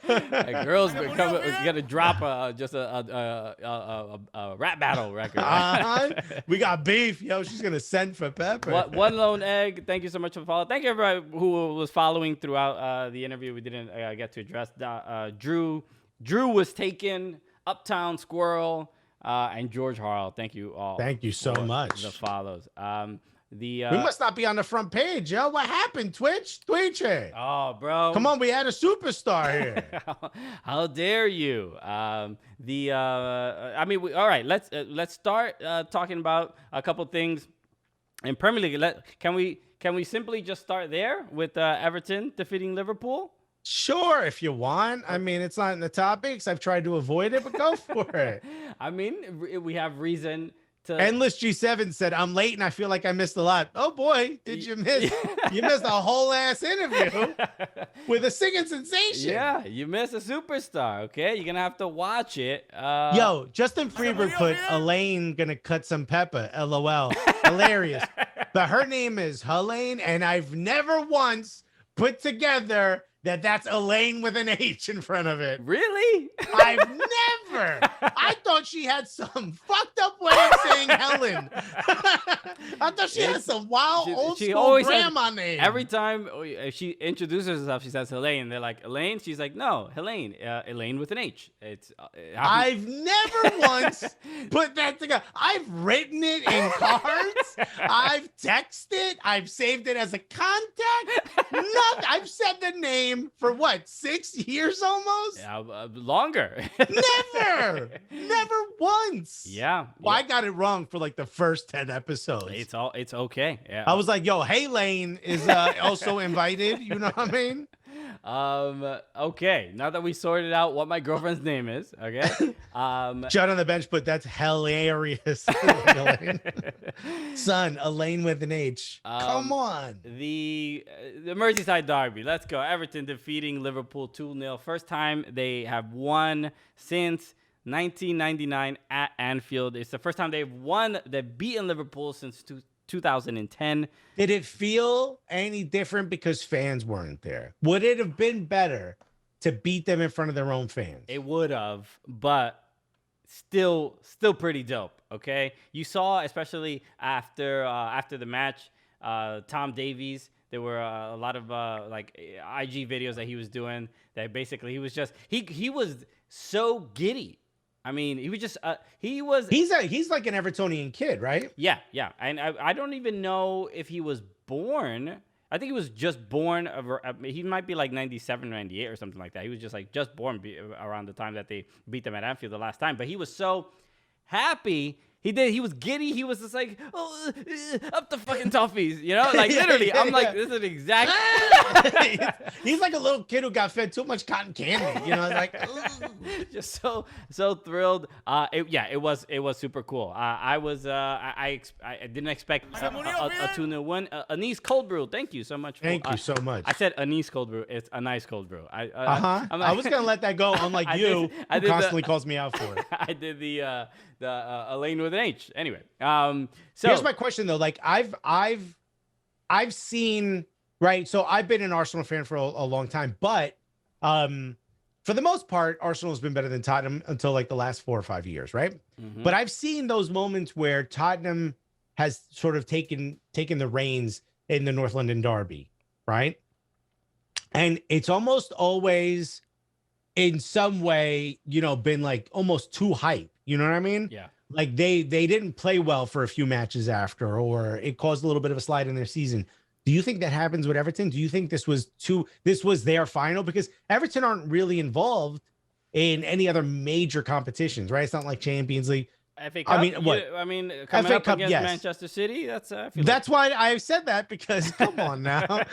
[SPEAKER 2] My girl's gonna drop just a rap battle record.
[SPEAKER 3] We got beef, yo. She's gonna send for Pepper.
[SPEAKER 2] One lone egg. Thank you so much for following. Thank you everybody who was following throughout the interview. We didn't get to address Drew was taken. Uptown Squirrel. and George Harl. Thank you all.
[SPEAKER 3] Thank you so
[SPEAKER 2] for
[SPEAKER 3] much.
[SPEAKER 2] The follows.
[SPEAKER 3] We must not be on the front page, yo. What happened, Twitch?
[SPEAKER 2] Oh, bro.
[SPEAKER 3] Come on, we had a superstar here.
[SPEAKER 2] How dare you? All right. Let's start talking about a couple things in Premier League. Can we simply just start there with Everton defeating Liverpool?
[SPEAKER 3] Sure, if you want. I mean, it's not in the topics. I've tried to avoid it, but go for it.
[SPEAKER 2] I mean, we have reason to.
[SPEAKER 3] Endless G7 said, I'm late and I feel like I missed a lot. Oh boy, did you miss? You missed a whole ass interview with a singing sensation.
[SPEAKER 2] Yeah, you missed a superstar. Okay, you're gonna have to watch it.
[SPEAKER 3] Yo, Justin Freeberg put Elaine gonna cut some pepper. LOL. Hilarious. But her name is Haaland, and I've never once put together that's Elaine with an H in front of it.
[SPEAKER 2] Really?
[SPEAKER 3] I've never. I thought she had some fucked up way of saying Helen. I thought she had some wild old school grandma name.
[SPEAKER 2] Every time she introduces herself, she says Helene. They're like, Elaine? She's like, no, Helene. Elaine with an H. It's.
[SPEAKER 3] I've never once put that together. I've written it in cards. I've texted. I've saved it as a contact. Nothing. I've said the name for what, 6 years almost?
[SPEAKER 2] Yeah, longer.
[SPEAKER 3] Never once.
[SPEAKER 2] Yeah.
[SPEAKER 3] Well, I got it wrong for like the first 10 episodes.
[SPEAKER 2] It's okay. Yeah.
[SPEAKER 3] I was like, yo, hey Lane is also invited. You know what I mean?
[SPEAKER 2] Okay. Now that we sorted out what my girlfriend's name is, okay.
[SPEAKER 3] Judd on the bench, but that's hilarious. Son, Elaine with an H. Come on.
[SPEAKER 2] The Merseyside derby. Let's go. Everton defeating Liverpool 2-0. First time they have won since 1999 at Anfield. It's the first time they've beaten Liverpool since 2010.
[SPEAKER 3] Did it feel any different because fans weren't there? Would it have been better to beat them in front of their own fans?
[SPEAKER 2] It would have, but still pretty dope. Okay, you saw, especially after the match, Tom Davies. There were a lot of like IG videos that he was doing. That basically he was just he was so giddy. I mean, he was just he's like an Evertonian kid, right? Yeah, and I don't even know if he was born. I think he was just born. He might be like 97, 98 or something like that. He was just born around the time that they beat them at Anfield the last time. But he was so happy. He was giddy. He was just like, up the fucking toffees, you know? Like, literally, I'm like, this is exact.
[SPEAKER 3] He's like a little kid who got fed too much cotton candy, you know? Like,
[SPEAKER 2] just so thrilled. It was super cool. I didn't expect a 2-0 win. Anise cold brew. Thank you so much.
[SPEAKER 3] Thank you so much.
[SPEAKER 2] I said anise cold brew. It's a nice cold brew.
[SPEAKER 3] I was gonna let that go. Unlike who constantly calls me out for it.
[SPEAKER 2] I did the Elaine with an H. Anyway, so
[SPEAKER 3] here's my question though. Like I've seen, right. So I've been an Arsenal fan for a long time, but for the most part, Arsenal has been better than Tottenham until like the last 4 or 5 years, right? Mm-hmm. But I've seen those moments where Tottenham has sort of taken the reins in the North London derby, right? And it's almost always in some way, been like almost too hype. You know what I mean?
[SPEAKER 2] Yeah.
[SPEAKER 3] Like they didn't play well for a few matches after, or it caused a little bit of a slide in their season. Do you think that happens with Everton? Do you think this was their final? Because Everton aren't really involved in any other major competitions, right? It's not like Champions League.
[SPEAKER 2] FA Cup?
[SPEAKER 3] Coming
[SPEAKER 2] FA
[SPEAKER 3] Cup,
[SPEAKER 2] against
[SPEAKER 3] yes.
[SPEAKER 2] Manchester City.
[SPEAKER 3] That's why I said that, because come on now,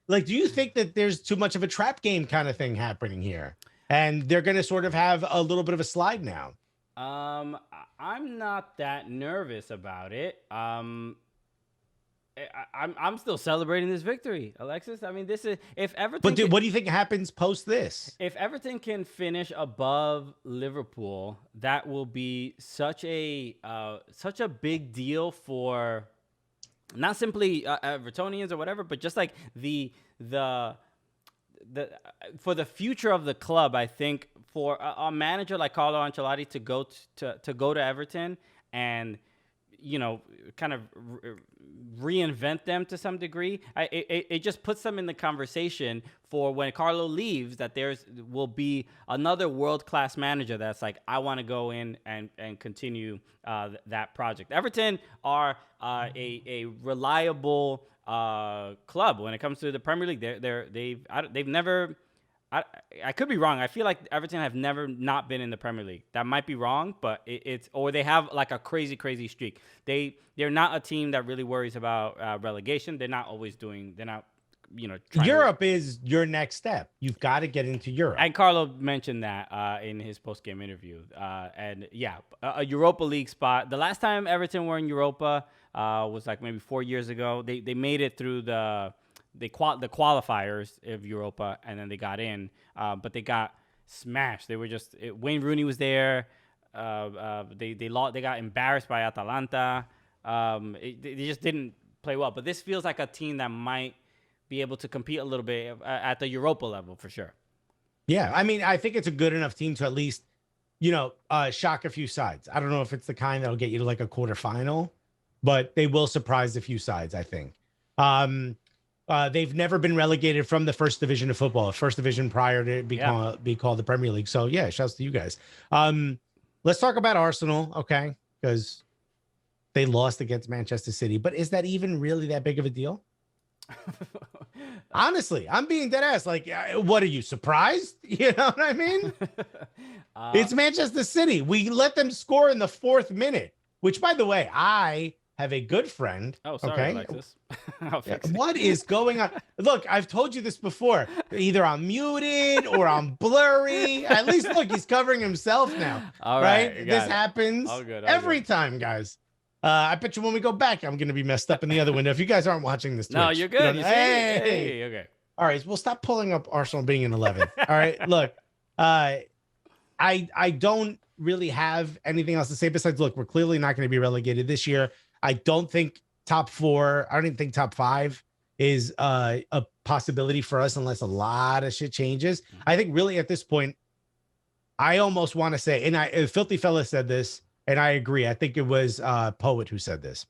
[SPEAKER 3] like, do you think that there's too much of a trap game kind of thing happening here, and they're going to sort of have a little bit of a slide now?
[SPEAKER 2] I'm not that nervous about it. I'm still celebrating this victory, Alexis. I mean, this is if Everton.
[SPEAKER 3] But what do you think happens post this?
[SPEAKER 2] If Everton can finish above Liverpool, that will be such a big deal for not simply Evertonians or whatever, but just like the for the future of the club. I think for a manager like Carlo Ancelotti to go to Everton and kind of reinvent them to some degree. It just puts them in the conversation for when Carlo leaves, that will be another world-class manager that's like, I want to go in and continue that project. Everton are a reliable club when it comes to the Premier League. They've never. I could be wrong. I feel like Everton have never not been in the Premier League. That might be wrong, but or they have like a crazy streak. They're not a team that really worries about relegation. They're not
[SPEAKER 3] Europe is your next step. You've got to get into Europe.
[SPEAKER 2] And Carlo mentioned that in his post-game interview. And yeah, a Europa League spot. The last time Everton were in Europa was like maybe 4 years ago. They made it through the qualifiers of Europa, and then they got in, but they got smashed. They were Wayne Rooney was there. They got embarrassed by Atalanta. They just didn't play well. But this feels like a team that might be able to compete a little bit at the Europa level for sure.
[SPEAKER 3] Yeah, I mean, I think it's a good enough team to at least, shock a few sides. I don't know if it's the kind that'll get you to like a quarterfinal, but they will surprise a few sides, I think. They've never been relegated from the first division of football, first division prior to be called the Premier League. So yeah, shouts to you guys. Let's talk about Arsenal, okay? Because they lost against Manchester City, but is that even really that big of a deal? Honestly, I'm being dead ass. Like, what are you surprised? You know what I mean? It's Manchester City. We let them score in the 4th minute, which, by the way, I have a good friend.
[SPEAKER 2] Oh, sorry,
[SPEAKER 3] okay?
[SPEAKER 2] Alexis. I'll fix it.
[SPEAKER 3] What is going on? Look, I've told you this before. Either I'm muted or I'm blurry. At least, look, he's covering himself now.
[SPEAKER 2] All
[SPEAKER 3] right? This happens every
[SPEAKER 2] good.
[SPEAKER 3] time, guys. I bet you when we go back, I'm going to be messed up in the other window. If you guys aren't watching this Twitch.
[SPEAKER 2] No, you're good.
[SPEAKER 3] Hey,
[SPEAKER 2] okay.
[SPEAKER 3] All right, we'll stop pulling up Arsenal being in 11th. All right, look, I don't really have anything else to say besides, look, we're clearly not going to be relegated this year. I don't think top 4. I don't even think top 5 is a possibility for us unless a lot of shit changes. I think really at this point, I almost want to say, and Filthy Fella said this, and I agree. I think it was Poet who said this.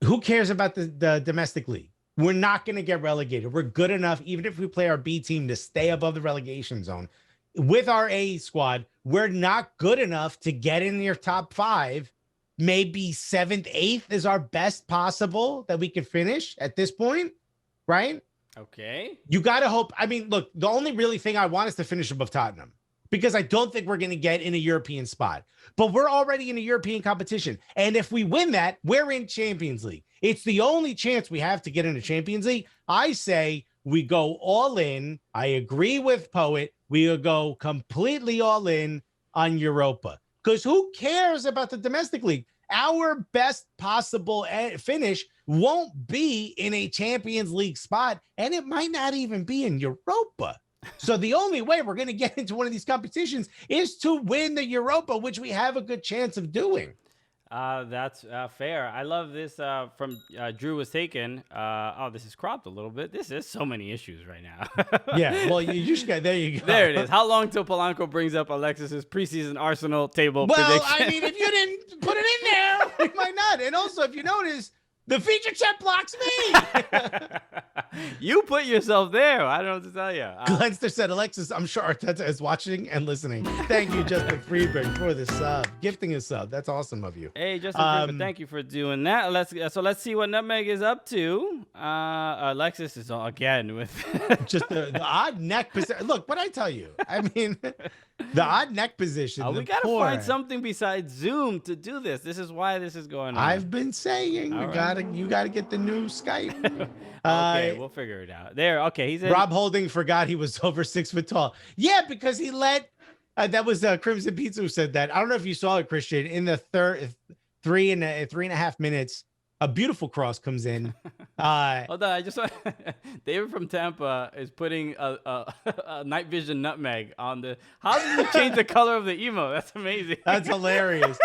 [SPEAKER 3] Who cares about the domestic league? We're not going to get relegated. We're good enough, even if we play our B team, to stay above the relegation zone. With our A squad, we're not good enough to get in your top 5. Maybe 7th, 8th is our best possible that we can finish at this point, right?
[SPEAKER 2] Okay.
[SPEAKER 3] You got to hope. I mean, look, the only really thing I want is to finish above Tottenham, because I don't think we're going to get in a European spot. But we're already in a European competition. And if we win that, we're in Champions League. It's the only chance we have to get into Champions League. I say we go all in. I agree with Poet. We will go completely all in on Europa. Because who cares about the domestic league? Our best possible finish won't be in a Champions League spot, and it might not even be in Europa. So the only way we're going to get into one of these competitions is to win the Europa, which we have a good chance of doing.
[SPEAKER 2] That's fair. I love this from Drew was taken. This is cropped a little bit. This is so many issues right now.
[SPEAKER 3] Yeah, well, you just got, there you go.
[SPEAKER 2] There it is. How long till Polanco brings up Alexis's preseason Arsenal table prediction?
[SPEAKER 3] I mean, if you didn't put it in there, we might not. And also, if you notice, the feature chat blocks me.
[SPEAKER 2] You put yourself there. I don't know what to tell you.
[SPEAKER 3] Glenster said, Alexis, I'm sure Arteta is watching and listening. Thank you, Justin Freeberg, for the sub. Gifting a sub. That's awesome of you.
[SPEAKER 2] Hey, Justin Freeberg, thank you for doing that. Let's see what Nutmeg is up to. Alexis is again with
[SPEAKER 3] just the odd neck position. Look, what I tell you. I mean, the odd neck position.
[SPEAKER 2] We got to find something besides Zoom to do this. This is why this is going on.
[SPEAKER 3] I've been saying you gotta get the new Skype.
[SPEAKER 2] Okay, we'll figure it out. There, okay. He's in.
[SPEAKER 3] Rob Holding forgot he was over 6 foot tall. Yeah, because he let that was Crimson Pizza who said that. I don't know if you saw it, Christian. In the three and a half minutes, a beautiful cross comes in.
[SPEAKER 2] Hold on, I just want David from Tampa is putting a night vision nutmeg on the. How did you change the color of the emo? That's amazing.
[SPEAKER 3] That's hilarious.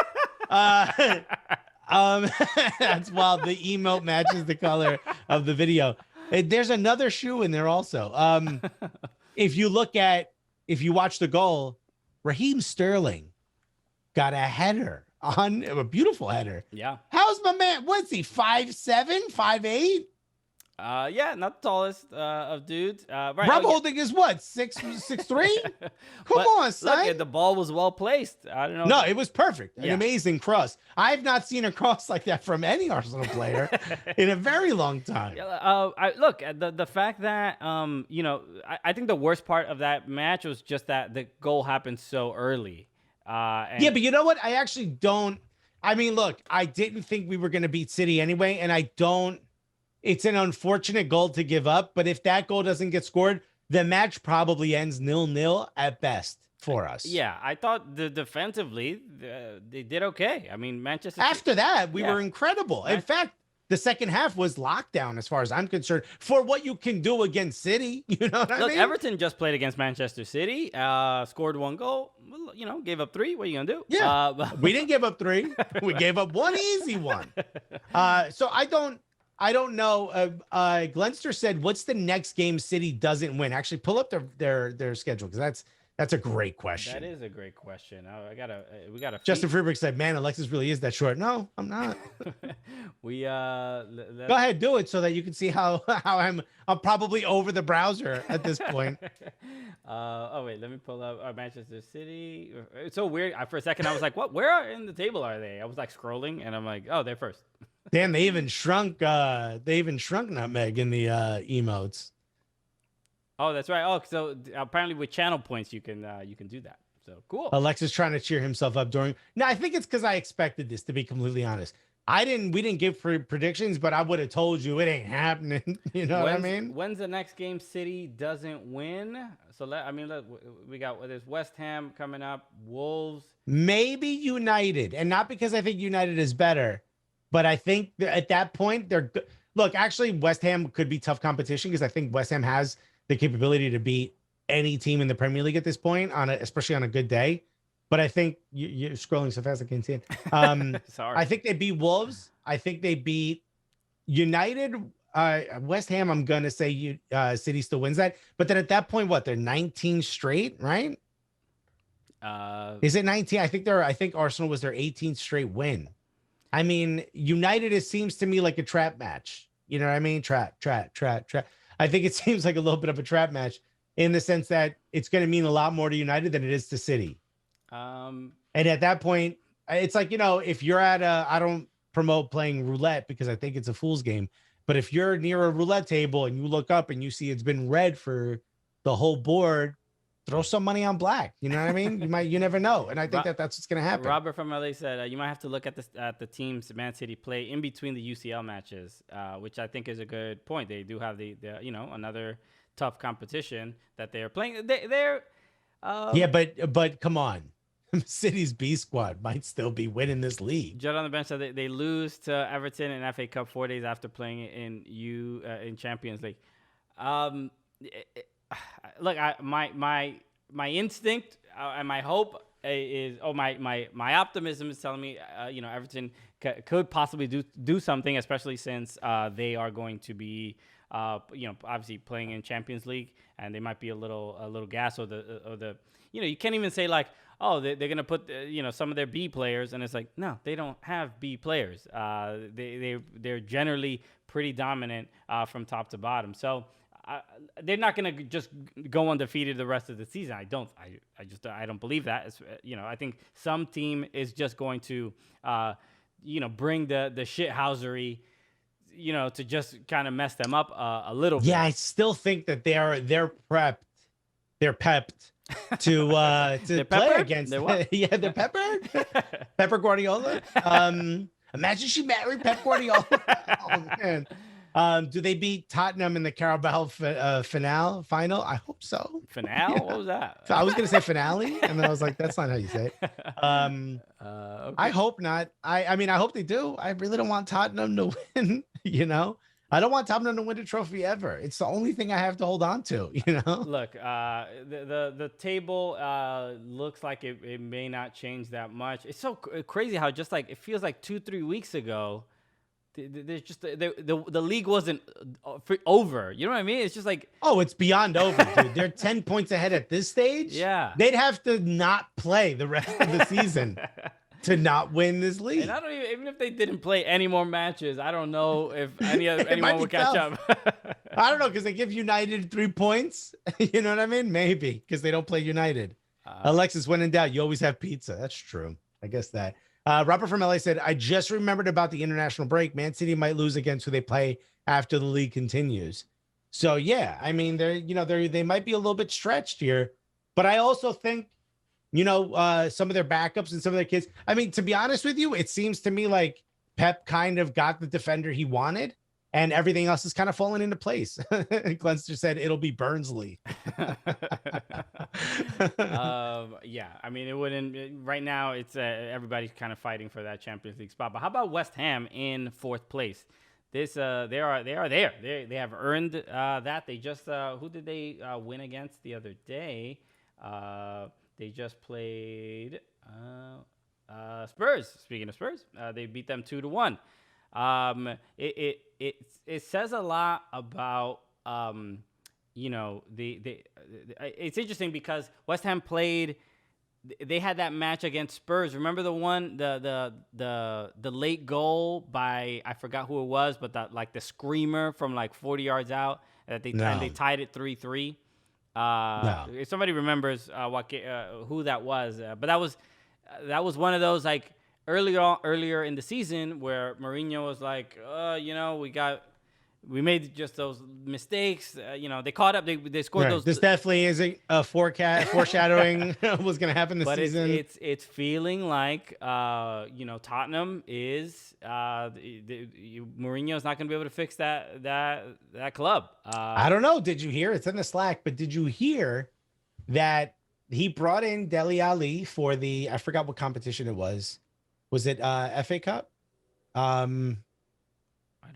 [SPEAKER 3] That's wild. The emote matches the color of the video. There's another shoe in there also. If you watch the goal, Raheem Sterling got a header on a beautiful header.
[SPEAKER 2] Yeah.
[SPEAKER 3] How's my man? What's he? 5'7", 5'8"?
[SPEAKER 2] Yeah, not the tallest of dudes. Right.
[SPEAKER 3] Rob Holding is what? 6'3"? Come on, son.
[SPEAKER 2] Look, the ball was well placed. I don't know.
[SPEAKER 3] No, it was perfect. An
[SPEAKER 2] Yeah.
[SPEAKER 3] amazing cross. I've not seen a cross like that from any Arsenal player in a very long time.
[SPEAKER 2] Look, the fact that I think the worst part of that match was just that the goal happened so early.
[SPEAKER 3] Yeah, but you know what? I actually don't. I mean, look, I didn't think we were going to beat City anyway, and I don't. It's an unfortunate goal to give up, but if that goal doesn't get scored, the match probably ends 0-0 at best for us.
[SPEAKER 2] Yeah, I thought defensively they did okay. I mean, Manchester.
[SPEAKER 3] After that, we were incredible. In fact, the second half was lockdown as far as I'm concerned for what you can do against City. You know what I mean?
[SPEAKER 2] Everton just played against Manchester City, scored 1 goal, gave up 3. What are you going to do?
[SPEAKER 3] Yeah, we didn't give up 3. We gave up 1 easy one. So I don't know. Glenster said, "What's the next game City doesn't win?" Actually, pull up their schedule because that's a great question.
[SPEAKER 2] That is a great question. We gotta.
[SPEAKER 3] Justin Freeberg said, "Man, Alexis really is that short." No, I'm not. Go ahead, do it so that you can see how I'm probably over the browser at this point.
[SPEAKER 2] Wait, let me pull up Manchester City. It's so weird. For a second, I was like, "What? Where in the table are they?" I was like scrolling, and I'm like, "Oh, they're first."
[SPEAKER 3] Damn, they even shrunk Nutmeg in the emotes.
[SPEAKER 2] Oh, that's right. Oh, so apparently with channel points you can do that. So cool.
[SPEAKER 3] Alexis trying to cheer himself up during. No, I think it's because I expected this, to be completely honest. We didn't give predictions, but I would have told you it ain't happening. You know what I mean?
[SPEAKER 2] When's the next game City doesn't win? So we got there's West Ham coming up, Wolves,
[SPEAKER 3] maybe United, and not because I think United is better, but I think at that point they're good. Look, actually, West Ham could be tough competition because I think West Ham has the capability to beat any team in the Premier League at this point, especially on a good day. But I think you're scrolling so fast I can't see it.
[SPEAKER 2] Sorry.
[SPEAKER 3] I think they beat Wolves. I think they beat United. West Ham, I'm going to say City still wins that. But then at that point, what? They're 19 straight, right? Is it 19? I think Arsenal was their 18th straight win. I mean, United, it seems to me like a trap match. You know what I mean? Trap. I think it seems like a little bit of a trap match in the sense that it's going to mean a lot more to United than it is to City. And at that point, it's like, if you're at I don't promote playing roulette because I think it's a fool's game. But if you're near a roulette table and you look up and you see it's been red for the whole board, throw some money on black. You know what I mean? You never know. And I think that's what's going to happen.
[SPEAKER 2] Robert from LA said, you might have to look at the teams Man City play in between the UCL matches, which I think is a good point. They do have the another tough competition that they are playing. Yeah,
[SPEAKER 3] but come on. City's B squad might still be winning this league.
[SPEAKER 2] Judd on the bench said they lose to Everton in FA Cup 4 days after playing in Champions League. Look, my instinct and my hope is my optimism is telling me Everton could possibly do something, especially since they are going to be obviously playing in Champions League and they might be a little gas or the you can't even say like, oh, they're going to put, some of their B players. And it's like, no, they don't have B players. They're generally pretty dominant from top to bottom. So they're not going to just go undefeated the rest of the season. I don't believe that. I think some team is just going to, bring the shithousery, to just kind of mess them up a little bit.
[SPEAKER 3] Yeah, I still think that they're prepped. They're pepped to play against. Yeah, they're peppered. Pepper Guardiola. Imagine she married Pep Guardiola. Oh man. Do they beat Tottenham in the Carabao final? I hope so.
[SPEAKER 2] Finale? Yeah. What was that?
[SPEAKER 3] I was gonna say finale, and then I was like, that's not how you say it. Okay. I hope not. I mean, I hope they do. I really don't want Tottenham to win. I don't want Tottenham to win a trophy ever. It's the only thing I have to hold on to.
[SPEAKER 2] Look, the table looks like it may not change that much. It's so crazy how just like it feels like 2-3 weeks ago. There's just the league wasn't over. You know what I mean? It's just like,
[SPEAKER 3] oh, it's beyond over, dude. They're 10 points ahead at this stage.
[SPEAKER 2] Yeah,
[SPEAKER 3] they'd have to not play the rest of the season. to not win this league.
[SPEAKER 2] And I don't even if they didn't play any more matches, I don't know if anyone would catch up.
[SPEAKER 3] I don't know, because they give United 3 points. You know what I mean? Maybe because they don't play United. Alexis, when in doubt, you always have pizza. That's true. I guess that. Robert from LA said, I just remembered about the international break. Man City might lose against who they play after the league continues. So yeah, I mean, they might be a little bit stretched here, but I also think, some of their backups and some of their kids. I mean, to be honest with you, it seems to me like Pep kind of got the defender he wanted, and everything else is kind of falling into place. Glenster said it'll be Burnsley.
[SPEAKER 2] Yeah, I mean, it wouldn't. Right now, it's everybody's kind of fighting for that Champions League spot. But how about West Ham in 4th place? They are there. They have earned that. They just who did they win against the other day? They just played Spurs. Speaking of Spurs, they beat them 2-1. It says a lot about it's interesting because West Ham played. They had that match against Spurs. Remember the one, the late goal by, I forgot who it was, but the screamer from 40 yards out that they tied it 3-3. If somebody remembers who that was, but that was one of those earlier in the season where Mourinho was like, we made just those mistakes. They caught up. They scored those.
[SPEAKER 3] This definitely isn't a foreshadowing what's going to happen this season.
[SPEAKER 2] It's feeling like Tottenham is Mourinho's not going to be able to fix that club.
[SPEAKER 3] I don't know. Did you hear? It's in the Slack, but did you hear that he brought in Dele Alli for I forgot what competition it was. Was it FA Cup?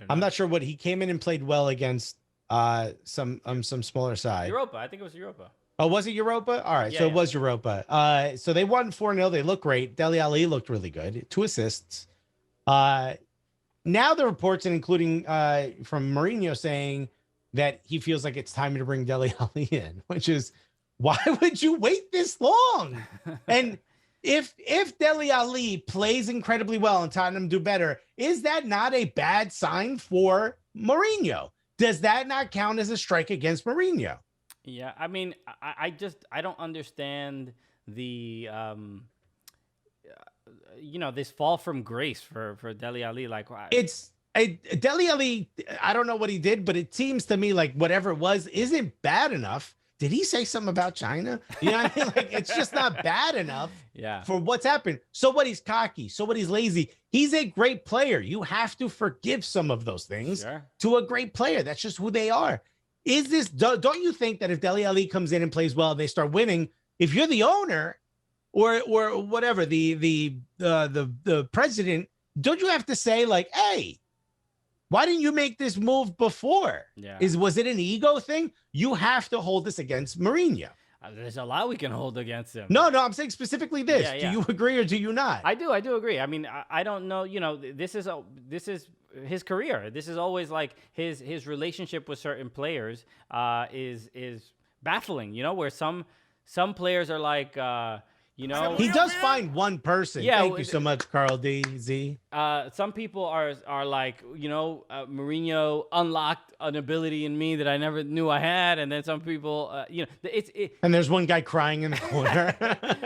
[SPEAKER 3] I'm not sure what he came in and played well against some smaller side.
[SPEAKER 2] Europa. I think it was Europa.
[SPEAKER 3] Oh, was it Europa? All right. It was Europa. So they won 4-0. They look great. Dele Alli looked really good. 2 assists. Now the reports, and including from Mourinho, saying that he feels like it's time to bring Dele Alli in, which is, why would you wait this long? And if Dele Alli plays incredibly well and Tottenham do better, is that not a bad sign for Mourinho? Does that not count as a strike against Mourinho?
[SPEAKER 2] Yeah, I mean, I don't understand the this fall from grace for Dele Alli.
[SPEAKER 3] It's Dele Alli. I don't know what he did, but it seems to me like whatever it was isn't bad enough. Did he say something about China? You know what I mean? It's just not bad enough for what's happened. So what, he's cocky. So what, he's lazy. He's a great player. You have to forgive some of those things to a great player. That's just who they are. Don't you think that if Dele Alli comes in and plays well, they start winning, if you're the owner or whatever, the president, don't you have to say hey, why didn't you make this move before?
[SPEAKER 2] Yeah.
[SPEAKER 3] Was it an ego thing? You have to hold this against Mourinho.
[SPEAKER 2] There's a lot we can hold against him.
[SPEAKER 3] No, I'm saying specifically this. Yeah. Do you agree or do you not?
[SPEAKER 2] I do agree. I mean, I don't know. This is his career. This is always his relationship with certain players is baffling. Where some players are
[SPEAKER 3] he does find one person.
[SPEAKER 2] Yeah,
[SPEAKER 3] thank you so much, Carl D.Z.
[SPEAKER 2] Some people are Mourinho unlocked an ability in me that I never knew I had, and then some people,
[SPEAKER 3] And there's one guy crying in the corner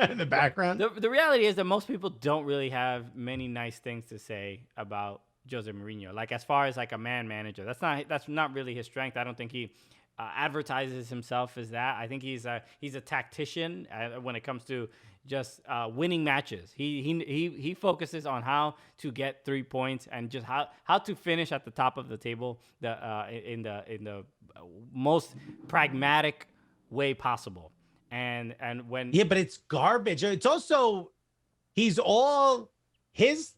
[SPEAKER 3] in the background.
[SPEAKER 2] The reality is that most people don't really have many nice things to say about Jose Mourinho. As far as a man manager, that's not really his strength. I don't think he advertises himself as that. I think he's a tactician when it comes to just winning matches. He focuses on how to get 3 points and just how to finish at the top of the table in the most pragmatic way possible. And when
[SPEAKER 3] but it's garbage. It's also he's all his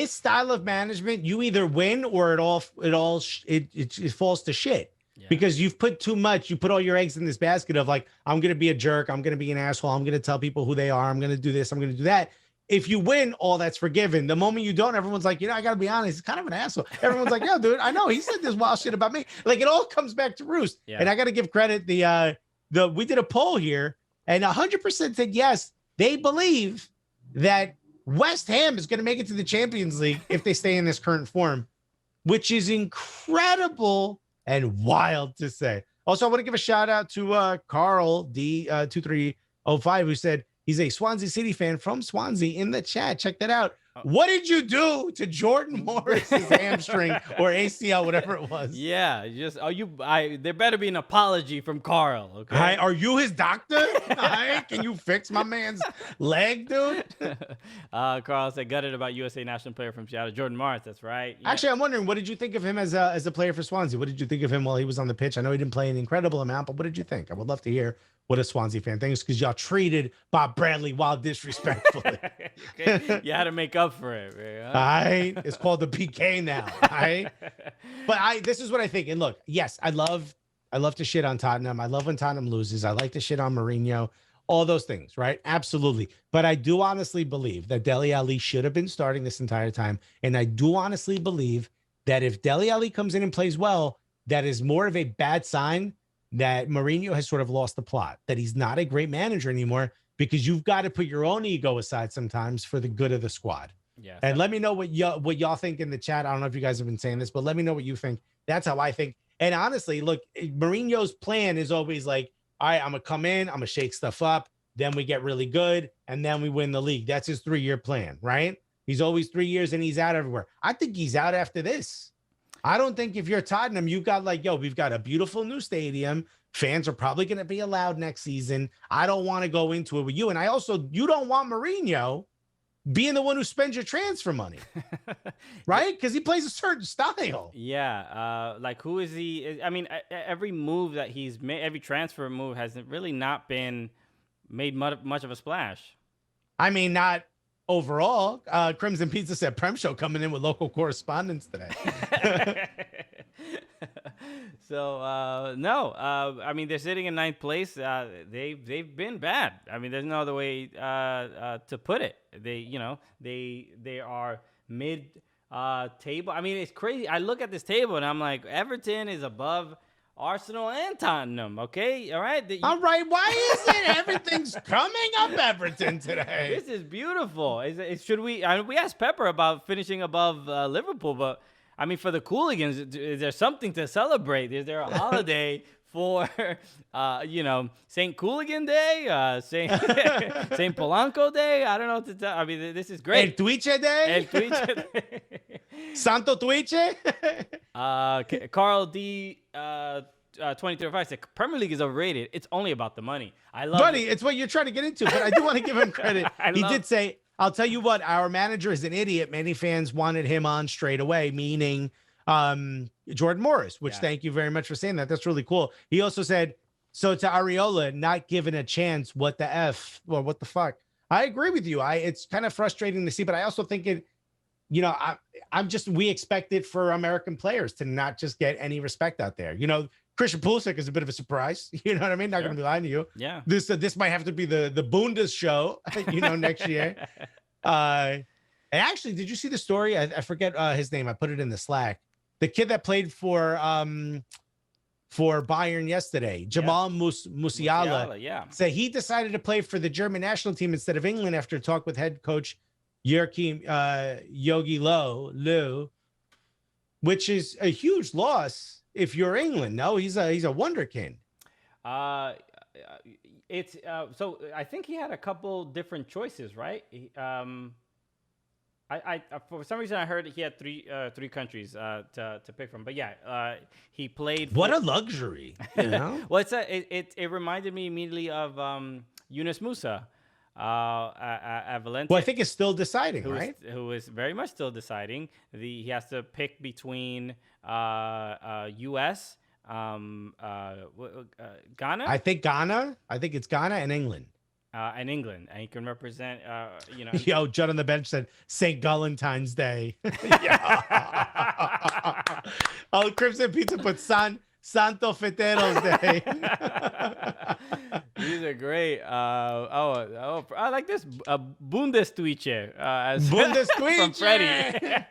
[SPEAKER 3] style of management. You either win or it falls to shit. Yeah. Because you've put too much, you put all your eggs in this basket of I'm going to be a jerk. I'm going to be an asshole. I'm going to tell people who they are. I'm going to do this. I'm going to do that. If you win, all that's forgiven. The moment you don't, everyone's like, I got to be honest, he's kind of an asshole. Everyone's like, yo, dude, I know he said this wild shit about me. It all comes back to roost. Yeah. And I got to give credit. We did a poll here and 100% said yes. They believe that West Ham is going to make it to the Champions League if they stay in this current form, which is incredible and wild to say. Also, I want to give a shout out to Carl D2305, who said he's a Swansea City fan from Swansea in the chat. Check that out. What did you do to Jordan Morris's hamstring or ACL, whatever it was?
[SPEAKER 2] Yeah, there better be an apology from Carl. Okay,
[SPEAKER 3] Hi, are you his doctor? Hi, can you fix my man's leg, dude?
[SPEAKER 2] Carl said gutted about USA national player from Seattle, Jordan Morris. That's right. Yeah.
[SPEAKER 3] Actually, I'm wondering, what did you think of him as a player for Swansea? What did you think of him while he was on the pitch? I know he didn't play an incredible amount, but what did you think? I would love to hear what a Swansea fan thinks, because y'all treated Bob Bradley wild disrespectfully.
[SPEAKER 2] Okay. You had to make up for it, man.
[SPEAKER 3] All right. It's called the PK now. All right. But this is what I think. And look, yes, I love to shit on Tottenham. I love when Tottenham loses. I like to shit on Mourinho, all those things, right? Absolutely. But I do honestly believe that Dele Alli should have been starting this entire time. And I do honestly believe that if Dele Alli comes in and plays well, that is more of a bad sign that Mourinho has sort of lost the plot, that he's not a great manager anymore, because you've got to put your own ego aside sometimes for the good of the squad.
[SPEAKER 2] Yeah.
[SPEAKER 3] And let me know what y'all think in the chat. I don't know if you guys have been saying this, but let me know what you think. That's how I think. And honestly, look, Mourinho's plan is always like, all right, I'm going to come in, I'm going to shake stuff up, then we get really good, and then we win the league. That's his 3-year plan, right? He's always 3 years and he's out everywhere. I think he's out after this. I don't think if you're Tottenham, you've got like, yo, we've got a beautiful new stadium. Fans are probably going to be allowed next season. I don't want to go into it with you. And you don't want Mourinho being the one who spends your transfer money, right? Because he plays a certain style.
[SPEAKER 2] Yeah. Like, who is he? I mean, every move that he's made, every transfer move has really not been made much of a splash.
[SPEAKER 3] I mean, not overall. Crimson Pizza said PREM show coming in with local correspondence today.
[SPEAKER 2] So no, I mean, they're sitting in 9th place. They've been bad. I mean, there's no other way to put it. They are mid table. I mean, it's crazy. I look at this table and I'm like, Everton is above Arsenal and Tottenham. Okay, all right.
[SPEAKER 3] All right. Why is it everything's coming up Everton today?
[SPEAKER 2] This is beautiful. Should we? I mean, we asked Pepper about finishing above Liverpool, but I mean, for the Cooligans, is there something to celebrate? Is there a holiday for, St. Cooligan Day, St. Polanco Day? I don't know what to tell. I mean, this is great.
[SPEAKER 3] El Tuiche Day?
[SPEAKER 2] El Tuiche Day.
[SPEAKER 3] Santo Tuiche?
[SPEAKER 2] Carl D. 2035 said Premier League is overrated. It's only about the money. I love
[SPEAKER 3] Buddy, it's what you're trying to get into, but I do want to give him credit. He did say, I'll tell you what, our manager is an idiot. Many fans wanted him on straight away, meaning Jordan Morris, which thank you very much for saying that. That's really cool. He also said, so to Areola, not given a chance, what the F or what the fuck? I agree with you. It's kind of frustrating to see, but I also think we expect it for American players to not just get any respect out there. Christian Pulisic is a bit of a surprise. You know what I mean? Not going to be lying to you.
[SPEAKER 2] Yeah.
[SPEAKER 3] This might have to be the Bundes show, next year. And actually, did you see the story? I forget his name. I put it in the Slack. The kid that played for Bayern yesterday, Jamal Musiala, said he decided to play for the German national team instead of England after a talk with head coach Joachim Yogi Löw, which is a huge loss if you're England. No, he's a wonderkind.
[SPEAKER 2] It's so I think he had a couple different choices, right? I for some reason I heard he had three countries to pick from, but he played.
[SPEAKER 3] What a luxury,
[SPEAKER 2] Well, it reminded me immediately of Yunus Musa at Valencia.
[SPEAKER 3] Well, I think it's still deciding, right?
[SPEAKER 2] Who is very much still deciding. He has to pick between U.S. Ghana.
[SPEAKER 3] I think it's Ghana and England.
[SPEAKER 2] And England, and he can represent,
[SPEAKER 3] Yo, Judd on the bench said St. Galentine's Day. Oh, Crimson Pizza put Santo Feteros Day.
[SPEAKER 2] These are great. I like this Bundestuiche.
[SPEAKER 3] Bundestuiche
[SPEAKER 2] from Freddie.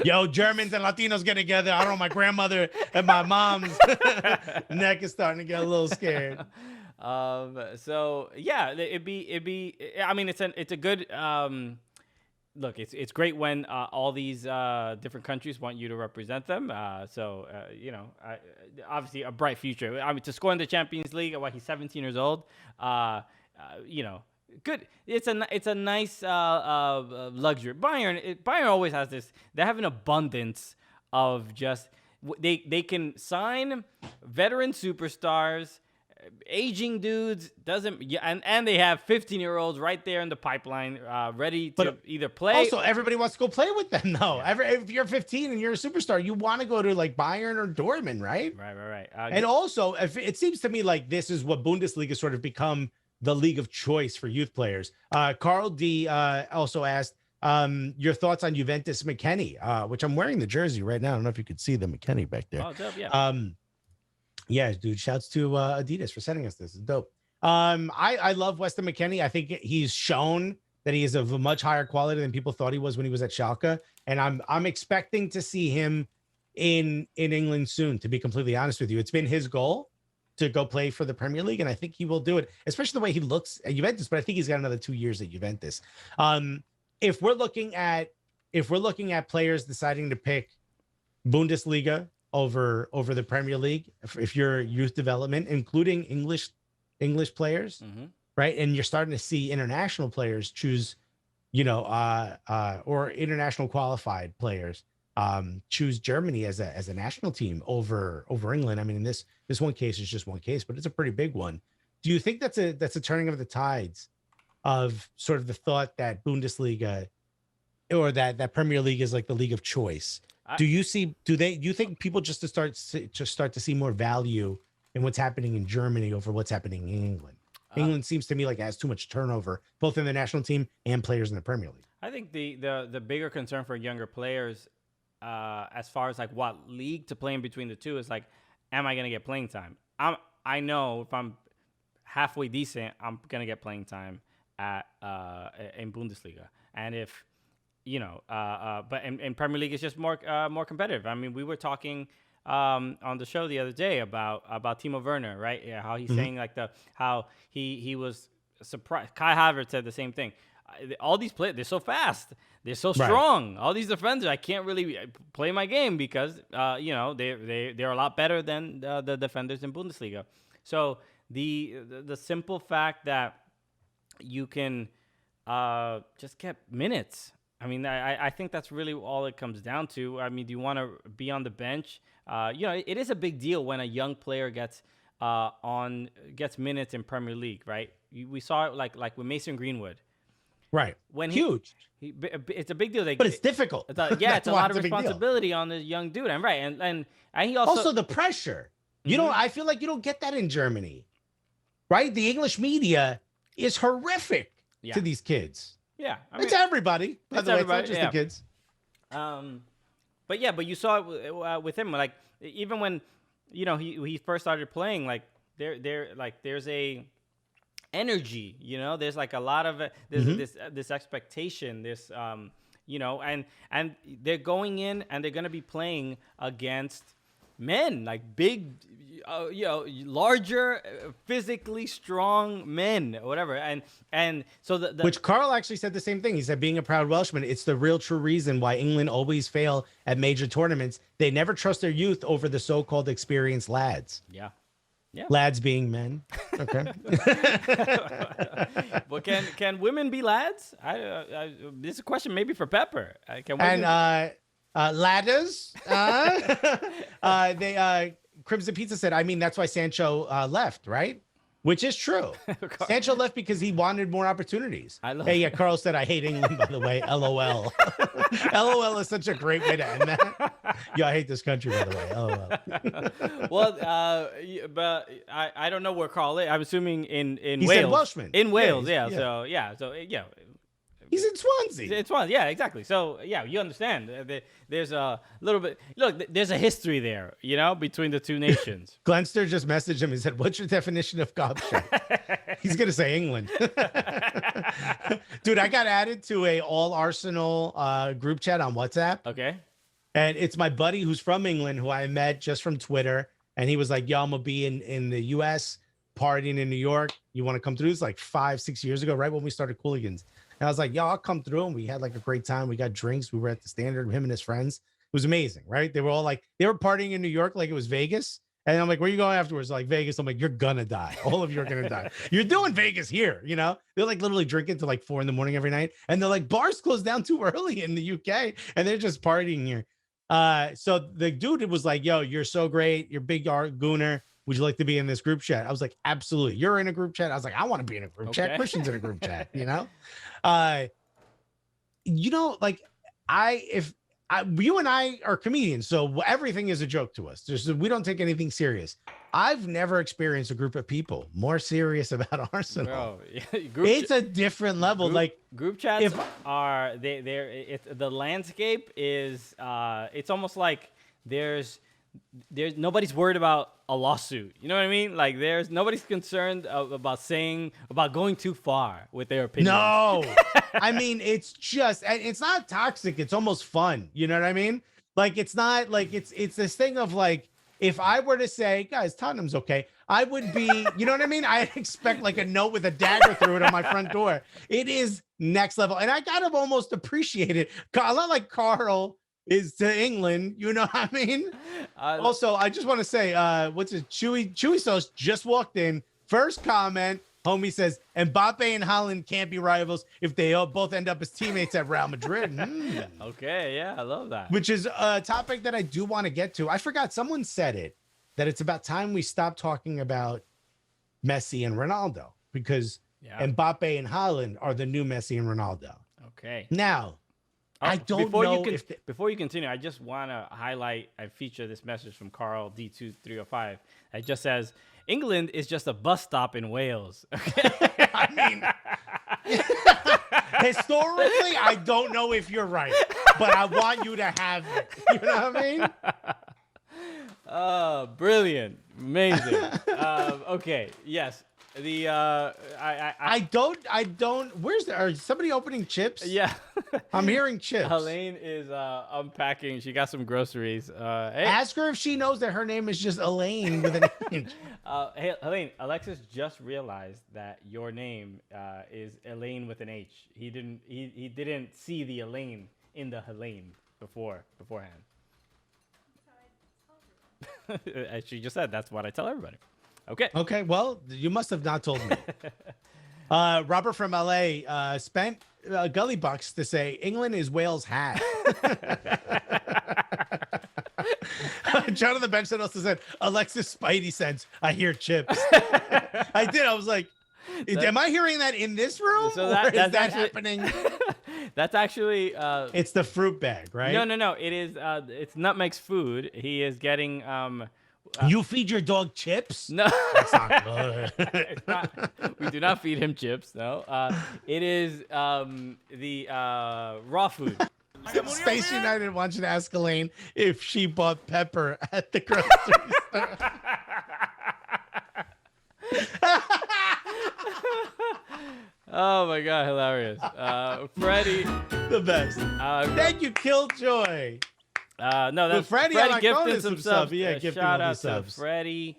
[SPEAKER 3] Yo, Germans and Latinos get together. I don't know, my grandmother and my mom's neck is starting to get a little scared.
[SPEAKER 2] So yeah, it'd be. I mean, it's a good look, it's great when all these different countries want you to represent them. Obviously a bright future. I mean, to score in the Champions League, he's 17 years old. Good. It's a nice luxury. Bayern always has this. They have an abundance of just they can sign veteran superstars, aging dudes, and they have 15-year-olds right there in the pipeline, ready to either play.
[SPEAKER 3] Also, everybody wants to go play with them, though. If you're 15 and you're a superstar, you want to go to like Bayern or Dortmund, right?
[SPEAKER 2] Right.
[SPEAKER 3] And also, it seems to me like this is what Bundesliga sort of become the league of choice for youth players. Carl D also asked your thoughts on Juventus McKennie, which I'm wearing the jersey right now. I don't know if you could see the McKennie back there.
[SPEAKER 2] Oh, dope, yeah.
[SPEAKER 3] Yeah, dude, shouts to Adidas for sending us this. It's dope. I love Weston McKennie. I think he's shown that he is of a much higher quality than people thought he was when he was at Schalke. And I'm expecting to see him in England soon, to be completely honest with you. It's been his goal to go play for the Premier League, and I think he will do it, especially the way he looks at Juventus, but I think he's got another 2 years at Juventus. If we're looking at players deciding to pick Bundesliga over the Premier League, if you're youth development, including English players, right? And you're starting to see international players choose, or international qualified players choose Germany as a national team over England. I mean, in this one case is just one case, but it's a pretty big one. Do you think that's a turning of the tides of sort of the thought that Bundesliga or that Premier League is like the league of choice? Do you think people just start to see more value in what's happening in Germany over what's happening in England? England seems to me like it has too much turnover, both in the national team and players in the Premier League.
[SPEAKER 2] I think the bigger concern for younger players, as far as like what league to play in between the two, is like, am I going to get playing time? I know if I'm halfway decent, I'm going to get playing time in Bundesliga. And if, but in Premier League, it's just more competitive. I mean, we were talking on the show the other day about Timo Werner, right? Yeah, how he's saying like how he was surprised. Kai Havertz said the same thing. All these players, they're so fast, they're so strong. Right. All these defenders, I can't really play my game because they're a lot better than the defenders in Bundesliga. So the simple fact that you can just get minutes. I mean, I think that's really all it comes down to. I mean, do you want to be on the bench? It is a big deal when a young player gets minutes in Premier League, right? We saw it like with Mason Greenwood.
[SPEAKER 3] Right.
[SPEAKER 2] When
[SPEAKER 3] huge.
[SPEAKER 2] It's a big deal.
[SPEAKER 3] But it's difficult.
[SPEAKER 2] It's a lot of responsibility on the young dude. And right. And he also
[SPEAKER 3] the pressure. I feel like you don't get that in Germany. Right? The English media is horrific to these kids.
[SPEAKER 2] Yeah. I mean,
[SPEAKER 3] it's everybody. By the way, it's not just the kids.
[SPEAKER 2] But you saw it with him, like even when he first started playing, like there's a energy, there's like a lot of this expectation, this and they're going in and they're going to be playing against men, like big, larger, physically strong men, or whatever. And so
[SPEAKER 3] which Carl actually said the same thing. He said, being a proud Welshman, it's the real true reason why England always fail at major tournaments. They never trust their youth over the so-called experienced lads.
[SPEAKER 2] Yeah.
[SPEAKER 3] Lads being men. Okay.
[SPEAKER 2] Well, can women be lads? This is a question maybe for Pepper. Can women?
[SPEAKER 3] And ladders. Crimson Pizza said, I mean, that's why Sancho left, right? Which is true. Sancho left because he wanted more opportunities. Carl said, I hate England, by the way. LOL. LOL is such a great way to end that. Yeah, I hate this country, by the way. LOL.
[SPEAKER 2] Well, but I don't know where Carl is. I'm assuming in Wales.
[SPEAKER 3] He said Welshman.
[SPEAKER 2] In Wales, yeah. So
[SPEAKER 3] he's in Swansea.
[SPEAKER 2] It's Swansea, yeah, exactly. So, yeah, you understand. There's a little bit... Look, there's a history there, between the two nations.
[SPEAKER 3] Glenster just messaged him. He said, what's your definition of gobshite? He's going to say England. Dude, I got added to a all Arsenal group chat on WhatsApp.
[SPEAKER 2] Okay.
[SPEAKER 3] And it's my buddy who's from England, who I met just from Twitter. And he was like, yo, I'm going to be in the U.S., partying in New York. You want to come through? It's like 5-6 years ago, right when we started Cooligans. And I was like, yo, I'll come through. And we had like a great time. We got drinks. We were at the Standard, him and his friends. It was amazing, right? They were all like, they were partying in New York like it was Vegas. And I'm like, where are you going afterwards? Like Vegas. I'm like, you're gonna die. All of you are gonna die. You're doing Vegas here, you know? They're like literally drinking till like 4 a.m. every night. And they're like, bars close down too early in the UK. And they're just partying here. So the dude was like, yo, you're so great. You're big gooner. Would you like to be in this group chat? I was like, absolutely. You're in a group chat. I was like, I want to be in a group chat. Christian's in a group chat, you know? Like you and I are comedians, so everything is a joke to us. We don't take anything serious. I've never experienced a group of people more serious about Arsenal.
[SPEAKER 2] Bro,
[SPEAKER 3] it's a different level. Like
[SPEAKER 2] group chats are the landscape is it's almost like there's nobody's worried about a lawsuit. You know what I mean? Like nobody's concerned about going too far with their opinion.
[SPEAKER 3] No, I mean, it's not toxic. It's almost fun. You know what I mean? Like, it's not like it's this thing of like, if I were to say, guys, Tottenham's okay, I would be, you know what I mean? I expect like a note with a dagger through it on my front door. It is next level. And I gotta almost appreciate it. A lot like Carl is to England, you know what I mean? Also, I just want to say, what's it? Chewy Sauce just walked in. First comment, homie says, Mbappe and Haaland can't be rivals if they both end up as teammates at Real Madrid.
[SPEAKER 2] Okay, yeah, I love that.
[SPEAKER 3] Which is a topic that I do want to get to. I forgot, someone said it, that it's about time we stop talking about Messi and Ronaldo, because Mbappe and Haaland are the new Messi and Ronaldo.
[SPEAKER 2] Okay.
[SPEAKER 3] Now, I don't know
[SPEAKER 2] before you continue, I just want to highlight, I feature this message from Carl D2305. It just says, England is just a bus stop in Wales. Okay?
[SPEAKER 3] I mean, historically, I don't know if you're right, but I want you to have it. You know what I mean?
[SPEAKER 2] Oh, brilliant. Amazing. Okay, yes. I
[SPEAKER 3] don't. Are somebody opening chips?
[SPEAKER 2] Yeah.
[SPEAKER 3] I'm hearing chips.
[SPEAKER 2] Elaine is unpacking. She got some groceries. Hey.
[SPEAKER 3] Ask her if she knows that her name is just Elaine with an H.
[SPEAKER 2] Hey, Elaine, Alexis just realized that your name is Elaine with an H. He didn't see the Elaine in the Helene beforehand. As she just said, that's what I tell everybody. Okay.
[SPEAKER 3] Okay. Well, you must have not told me. Robert from LA spent gully bucks to say England is Wales' hat. John on the bench that also said Alexis Spidey sense. I hear chips. I did. I was like, am I hearing that in this room?
[SPEAKER 2] So
[SPEAKER 3] that's
[SPEAKER 2] actually
[SPEAKER 3] happening.
[SPEAKER 2] That's actually.
[SPEAKER 3] It's the fruit bag, right?
[SPEAKER 2] No. It is. It's Nutmeg's food. He is getting.
[SPEAKER 3] You feed your dog chips?
[SPEAKER 2] No,
[SPEAKER 3] that's not good.
[SPEAKER 2] It's not, we do not feed him chips. No, it is the raw food.
[SPEAKER 3] Space United wants you to ask Elaine if she bought pepper at the grocery store.
[SPEAKER 2] Oh my god, hilarious! Freddie,
[SPEAKER 3] the best. Thank you, Killjoy.
[SPEAKER 2] No, that's Freddie gifting some subs.
[SPEAKER 3] Yeah,
[SPEAKER 2] shout out to Freddie.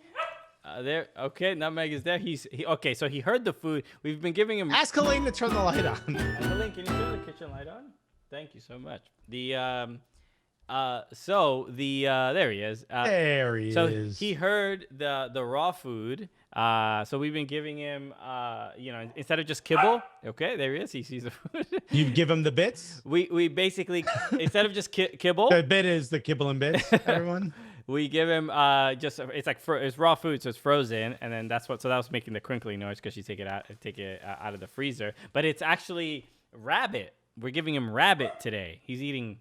[SPEAKER 2] There. Okay, Nutmeg is there. Okay. So he heard the food. We've been giving him.
[SPEAKER 3] Ask Helene to turn the light on.
[SPEAKER 2] Helene, can you turn the kitchen light on? Thank you so much. There he is.
[SPEAKER 3] There he is.
[SPEAKER 2] So he heard the raw food. So we've been giving him, instead of just kibble. Okay, there he is. He sees the food.
[SPEAKER 3] You give him the bits?
[SPEAKER 2] We basically, instead of just kibble.
[SPEAKER 3] The bit is the kibble and bits, everyone.
[SPEAKER 2] We give him it's like it's raw food, so it's frozen, and then that was making the crinkly noise because she take it out of the freezer. But it's actually rabbit. We're giving him rabbit today. He's eating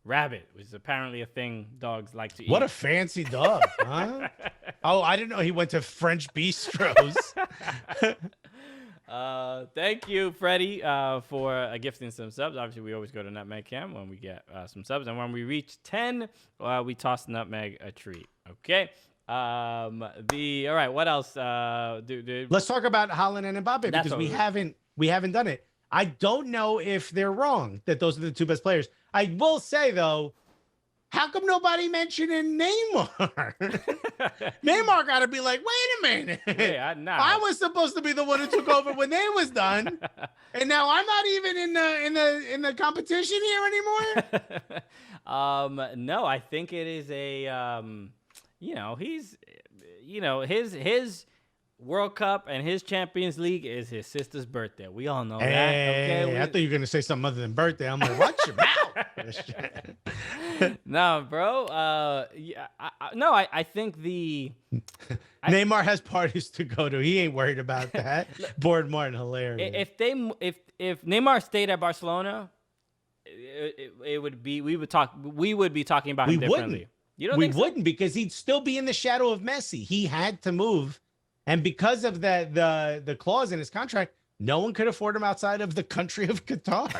[SPEAKER 2] rabbit, which is apparently a thing dogs like to eat.
[SPEAKER 3] What a fancy dog, huh? Oh, I didn't know he went to French bistros.
[SPEAKER 2] Thank you, Freddie, for gifting some subs. Obviously, we always go to Nutmeg Cam when we get some subs. And when we reach 10, we toss Nutmeg a treat. Okay? All right, what else?
[SPEAKER 3] Let's talk about Haaland and Mbappe because we haven't done it. I don't know if they're wrong that those are the two best players. I will say, though, how come nobody mentioning Neymar? Neymar got to be like, wait a minute.
[SPEAKER 2] Yeah,
[SPEAKER 3] I was supposed to be the one who took over when they was done, and now I'm not even in the competition here anymore.
[SPEAKER 2] No, I think it is a he's his World Cup and his Champions League is his sister's birthday. We all know that. Okay,
[SPEAKER 3] I thought you were gonna say something other than birthday. I'm like, watch your mouth.
[SPEAKER 2] No, bro. I think
[SPEAKER 3] Neymar has parties to go to. He ain't worried about that. Board Martin, hilarious.
[SPEAKER 2] If Neymar stayed at Barcelona, it would be we would be talking about him differently. You don't think so?
[SPEAKER 3] Wouldn't, because he'd still be in the shadow of Messi. He had to move, and because of the clause in his contract, no one could afford him outside of the country of Qatar.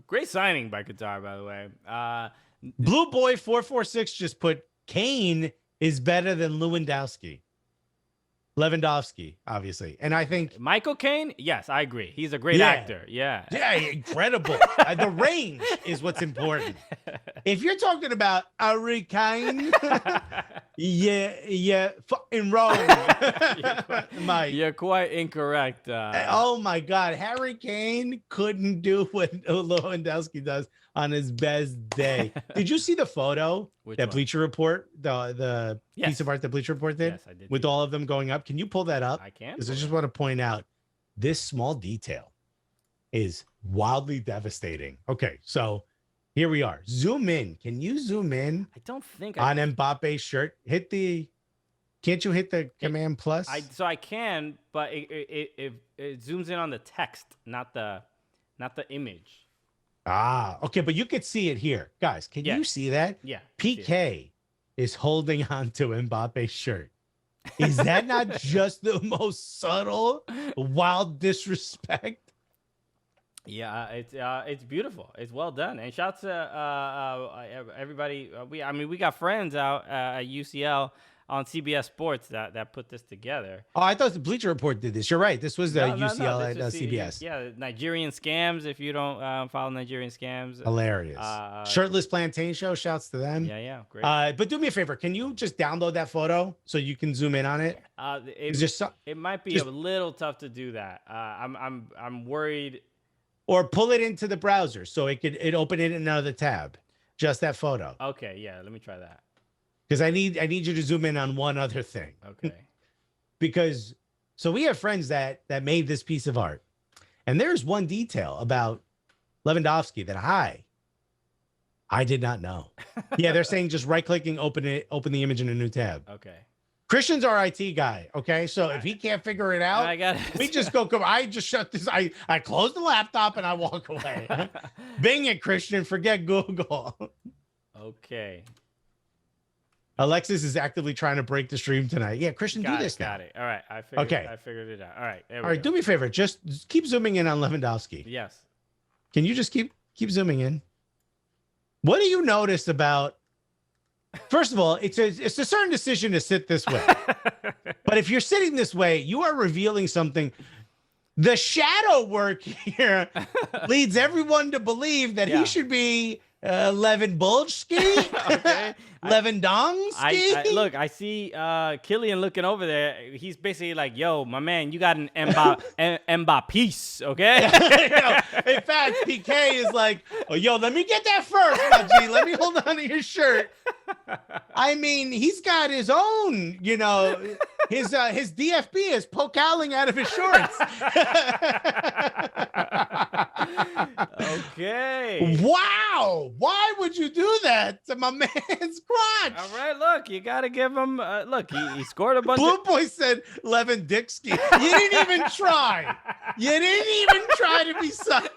[SPEAKER 2] Great signing by Qatar, by the way.
[SPEAKER 3] Blue Boy 446 just put Kane is better than Lewandowski, obviously. And I think
[SPEAKER 2] Michael Caine, yes, I agree. He's a great actor. Yeah.
[SPEAKER 3] Yeah, incredible. The range is what's important. If you're talking about Harry Kane, fucking wrong. Mike.
[SPEAKER 2] You're quite incorrect.
[SPEAKER 3] Oh my God. Harry Kane couldn't do what Lewandowski does on his best day. Did you see the photo Bleacher Report, the piece of art that Bleacher Report did?
[SPEAKER 2] Yes, I did.
[SPEAKER 3] With all of them going up. Can you pull that up?
[SPEAKER 2] I can.
[SPEAKER 3] Because I just want to point out this small detail is wildly devastating. Okay, so here we are. Zoom in. Can you zoom in?
[SPEAKER 2] I don't think
[SPEAKER 3] on Mbappe's shirt. Can't you hit the command plus?
[SPEAKER 2] So I can, but it zooms in on the text, not the image.
[SPEAKER 3] Okay, but you could see it here. Guys, can you see that?
[SPEAKER 2] Yeah.
[SPEAKER 3] PK is holding on to Mbappe's shirt. Is that not just the most subtle, wild disrespect?
[SPEAKER 2] Yeah, it's beautiful. It's well done. And shouts to everybody. We got friends out at UCL on CBS Sports that put this together.
[SPEAKER 3] Oh, I thought the Bleacher Report did this. You're right. This was the UCL at CBS.
[SPEAKER 2] Yeah, Nigerian scams. If you don't follow Nigerian scams,
[SPEAKER 3] hilarious. Shirtless Plantain Show. Shouts to them.
[SPEAKER 2] Yeah, great.
[SPEAKER 3] But do me a favor. Can you just download that photo so you can zoom in on it?
[SPEAKER 2] It might be a little tough to do that. I'm worried.
[SPEAKER 3] Or pull it into the browser so it open it in another tab. Just that photo.
[SPEAKER 2] Okay, yeah. Let me try that.
[SPEAKER 3] Because I need you to zoom in on one other thing.
[SPEAKER 2] Okay.
[SPEAKER 3] Because we have friends that made this piece of art, and there's one detail about Lewandowski that I did not know. Yeah, they're saying just right clicking, open the image in a new tab.
[SPEAKER 2] Okay. Christian's
[SPEAKER 3] our IT guy. Okay, so if he can't figure it out, we just go. I just shut this. I close the laptop and I walk away. Bing it, Christian. Forget Google.
[SPEAKER 2] Okay.
[SPEAKER 3] Alexis is actively trying to break the stream tonight. Yeah, Christian, do this now.
[SPEAKER 2] Got it. All right. I figured it out. All right.
[SPEAKER 3] All right. Do me a favor. Just keep zooming in on Lewandowski.
[SPEAKER 2] Yes.
[SPEAKER 3] Can you just keep zooming in? What do you notice about? First of all, it's a certain decision to sit this way. But if you're sitting this way, you are revealing something. The shadow work here leads everyone to believe that he should be Lewandowski. Okay. Lewandowski.
[SPEAKER 2] Look, I see Killian looking over there. He's basically like, "Yo, my man, you got an Mbappe piece, okay?"
[SPEAKER 3] In fact, PK is like, "Oh, yo, let me get that first, my G. Let me hold on to your shirt." I mean, he's got his own, his DFB is poke-owling out of his shorts.
[SPEAKER 2] Okay.
[SPEAKER 3] Wow. Why would you do that to my man's crotch?
[SPEAKER 2] All right, look, you got to give him, look, he scored a bunch
[SPEAKER 3] Blue Boy said Lewandowski. You didn't even try. You didn't even try to be subtle.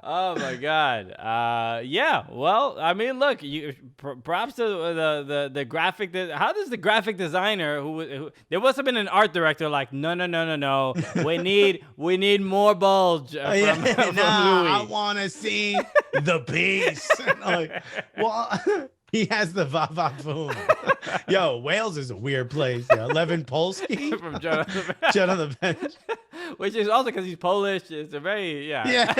[SPEAKER 2] Oh, my God. Yeah, well, I mean, look, props to the graphic. How does the graphic designer, who there must have been an art director like, no. We need more bulge from Louis.
[SPEAKER 3] I want to see the piece. He has the va boom. Yo, Wales is a weird place. Levin Polsky
[SPEAKER 2] from John on the Bench.
[SPEAKER 3] John on the Bench.
[SPEAKER 2] Which is also because he's Polish. It's a very
[SPEAKER 3] Yeah.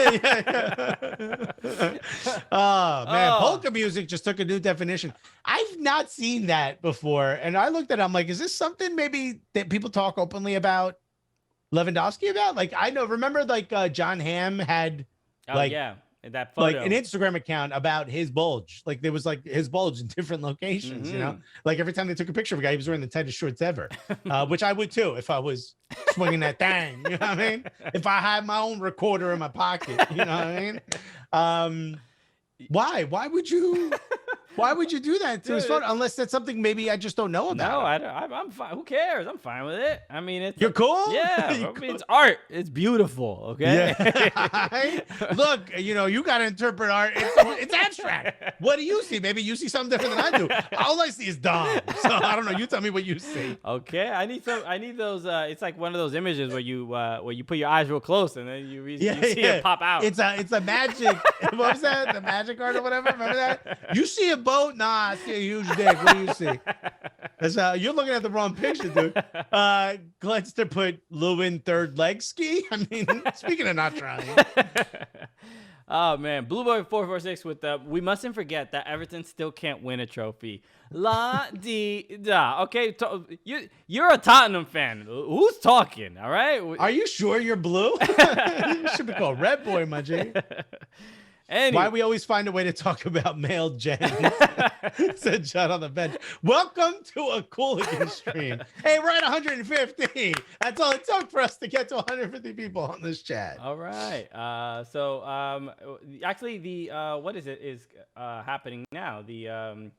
[SPEAKER 3] Oh man, polka music just took a new definition. I've not seen that before, and I looked at it. I'm like, is this something maybe that people talk openly about Lewandowski about? Like, I know. Remember, like John Hamm had
[SPEAKER 2] that photo.
[SPEAKER 3] like an Instagram account about his bulge. Like there was like his bulge in different locations. You know, like every time they took a picture of a guy, he was wearing the tightest shorts ever, which I would too if I was swinging that thing. You know what I mean? If I had my own recorder in my pocket, you know what I mean? Why would you? Why would you do that to his phone? Unless that's something maybe I just don't know about.
[SPEAKER 2] No, I'm fine. Who cares? I'm fine with it. I mean,
[SPEAKER 3] You're cool?
[SPEAKER 2] Yeah. I mean, it's art. It's beautiful. Okay.
[SPEAKER 3] Yeah. Look, you got to interpret art. It's abstract. What do you see? Maybe you see something different than I do. All I see is Dom. So I don't know. You tell me what you see.
[SPEAKER 2] Okay. I need those. It's like one of those images where you put your eyes real close and then you see it pop out.
[SPEAKER 3] It's a magic. What was that? The magic art or whatever. Remember that? You see a boat? Nah, I see a huge dick. What do you see? You're looking at the wrong picture, dude. Glenster put Lewin third leg ski. I mean, speaking of not trying.
[SPEAKER 2] Oh man, Blue Boy 446 with we mustn't forget that Everton still can't win a trophy. La di da. Okay, you're a Tottenham fan. Who's talking? All right.
[SPEAKER 3] Are you sure you're blue? You should be called Red Boy, my G.
[SPEAKER 2] Anyway.
[SPEAKER 3] Why we always find a way to talk about male gens, said John on the bench. Welcome to a Cooligans stream. Hey, we're at 150. That's all it took for us to get to 150 people on this chat.
[SPEAKER 2] All right. Actually, the what is it is happening now? The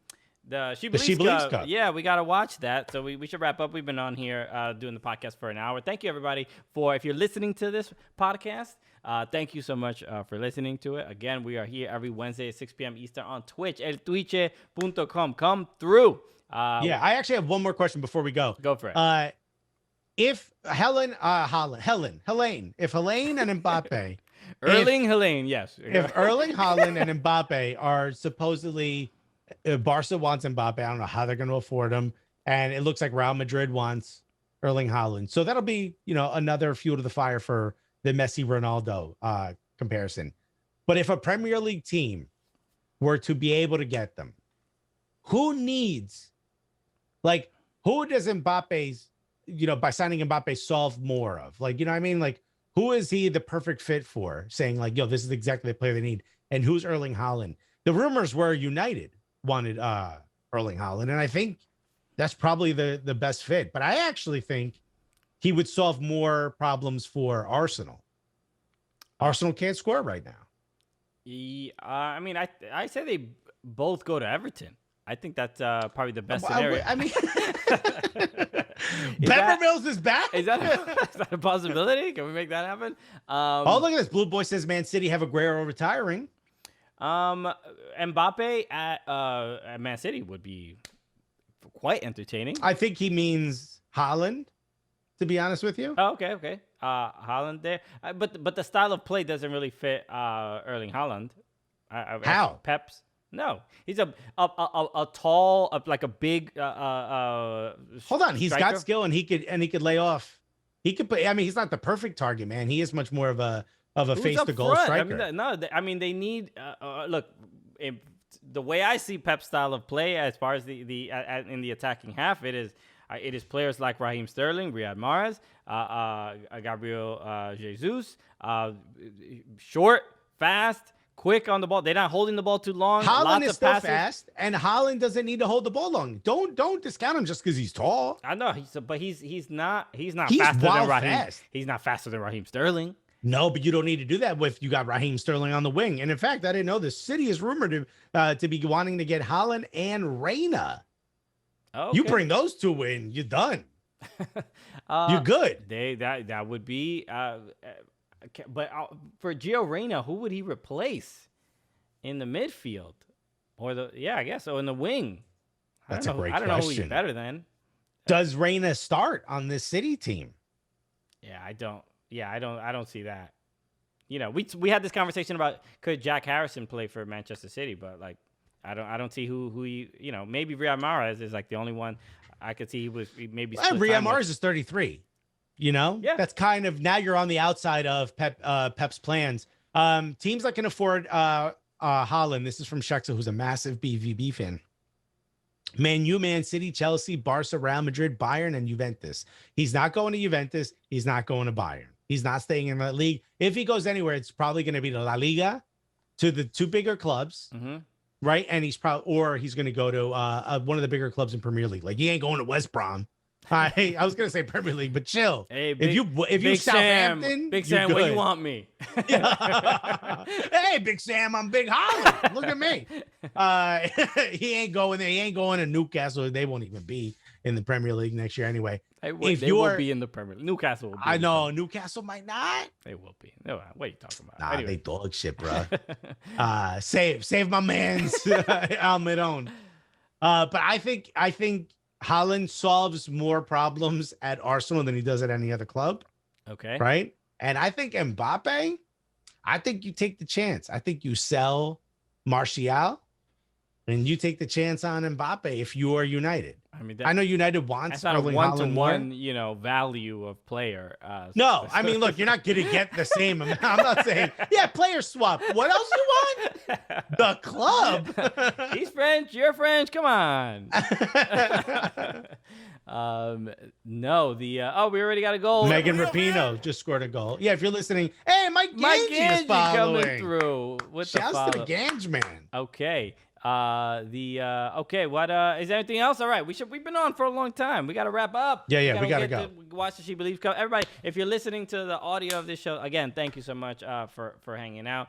[SPEAKER 2] She Believes Cup. Yeah, we got to watch that. So we should wrap up. We've been on here doing the podcast for an hour. Thank you, everybody, if you're listening to this podcast. Thank you so much for listening to it. Again, we are here every Wednesday at 6 p.m. Eastern on Twitch, eltwitche.com. Come through.
[SPEAKER 3] I actually have one more question before we go.
[SPEAKER 2] Go for it.
[SPEAKER 3] If Haaland, if Haaland and Mbappe,
[SPEAKER 2] Haaland, yes.
[SPEAKER 3] If Erling Haaland and Mbappe are supposedly, Barca wants Mbappe, I don't know how they're going to afford him, and it looks like Real Madrid wants Erling Haaland. So that'll be, another fuel to the fire for the Messi Ronaldo comparison. But if a Premier League team were to be able to get them, who does Mbappe's, by signing Mbappe solve more of? Like, you know what I mean? Like, who is he the perfect fit for? Saying like, this is exactly the player they need. And who's Erling Haaland? The rumors were United wanted Erling Haaland, and I think that's probably the best fit. But I actually think he would solve more problems for Arsenal. Arsenal can't score right now.
[SPEAKER 2] I mean, I say they both go to Everton. I think that's probably the best scenario.
[SPEAKER 3] I mean, Mills is back.
[SPEAKER 2] Is that a possibility? Can we make that happen?
[SPEAKER 3] Look at this. Blue Boy says Man City have Aguero retiring.
[SPEAKER 2] Mbappe at Man City would be quite entertaining.
[SPEAKER 3] I think he means Haaland, to be honest with you.
[SPEAKER 2] Oh, okay. Haaland there, but the style of play doesn't really fit Erling Haaland.
[SPEAKER 3] How?
[SPEAKER 2] Pep's. No, he's a tall, like a big.
[SPEAKER 3] Hold on, he's
[SPEAKER 2] striker.
[SPEAKER 3] got skill and he could lay off. He could play. I mean, he's not the perfect target man. He is much more of a face to goal striker.
[SPEAKER 2] I mean, they need. Look, the way I see Pep's style of play, as far as the in the attacking half, it is players like Raheem Sterling, Riyad Mahrez, Gabriel Jesus, short, fast, quick on the ball. They're not holding the ball too long.
[SPEAKER 3] Haaland is still fast, and Haaland doesn't need to hold the ball long. Don't discount him just because he's tall.
[SPEAKER 2] I know, but he's not faster than Raheem.
[SPEAKER 3] Fast.
[SPEAKER 2] He's not faster than Raheem Sterling.
[SPEAKER 3] No, but you don't need to do that if you got Raheem Sterling on the wing. And in fact, I didn't know the City is rumored to be wanting to get Haaland and Reina.
[SPEAKER 2] Okay.
[SPEAKER 3] You bring those two in, you're done. You're good.
[SPEAKER 2] That would be. But for Gio Reyna, who would he replace in the midfield, I guess so in the wing?
[SPEAKER 3] That's a great question.
[SPEAKER 2] I don't know who he's better than.
[SPEAKER 3] Does Reyna start on this City team?
[SPEAKER 2] Yeah, I don't. Yeah, I don't see that. We had this conversation about could Jack Harrison play for Manchester City, but like I don't see who he. Maybe Riyad Mahrez is like the only one I could see he maybe.
[SPEAKER 3] Riyad Mahrez is 33. You know,
[SPEAKER 2] Yeah.
[SPEAKER 3] that's kind of now you're on the outside of Pep's plans. Teams that can afford Haaland. This is from Shaksa, who's a massive BVB fan. Man U, Man City, Chelsea, Barca, Real Madrid, Bayern, and Juventus. He's not going to Juventus. He's not going to Bayern. He's not staying in that league. If he goes anywhere, it's probably going to be to La Liga, to the two bigger clubs, right? And he's going to go to one of the bigger clubs in Premier League. Like he ain't going to West Brom. Hey, I was going to say Premier League, but chill.
[SPEAKER 2] Hey,
[SPEAKER 3] if you Southampton,
[SPEAKER 2] Big Sam, where you want me?
[SPEAKER 3] Hey, Big Sam, I'm Big Haaland. Look at me. He ain't going there. He ain't going to Newcastle. They won't even be in the Premier League next year anyway.
[SPEAKER 2] They will be in the Premier League. Newcastle will be.
[SPEAKER 3] I know. Newcastle might not.
[SPEAKER 2] They will be. No, what are you talking about?
[SPEAKER 3] Nah,
[SPEAKER 2] Anyway.
[SPEAKER 3] they dog shit, bro. Save my man's Almiron. But I think Haaland solves more problems at Arsenal than he does at any other club.
[SPEAKER 2] Okay.
[SPEAKER 3] Right? And I think Mbappe, I think you take the chance. I think you sell Martial and you take the chance on Mbappe if you are United.
[SPEAKER 2] I mean,
[SPEAKER 3] I know United wants
[SPEAKER 2] that's not a
[SPEAKER 3] Erling Haaland more.
[SPEAKER 2] one-to-one, value of player.
[SPEAKER 3] No, I mean, look, you're not going to get the same amount. I'm not saying, player swap. What else you want? The club.
[SPEAKER 2] He's French. You're French. Come on. No, we already got a goal.
[SPEAKER 3] Megan Rapinoe just scored a goal. Yeah, if you're listening, hey, Mike Gange is
[SPEAKER 2] coming
[SPEAKER 3] following.
[SPEAKER 2] through with
[SPEAKER 3] Shouts
[SPEAKER 2] the follow.
[SPEAKER 3] to the Gange man.
[SPEAKER 2] Okay. What is there anything else? All right, we've been on for a long time. We got to wrap up.
[SPEAKER 3] Yeah, we gotta go.
[SPEAKER 2] Watch the She Believes Cup. Everybody, if you're listening to the audio of this show, again, thank you so much for hanging out.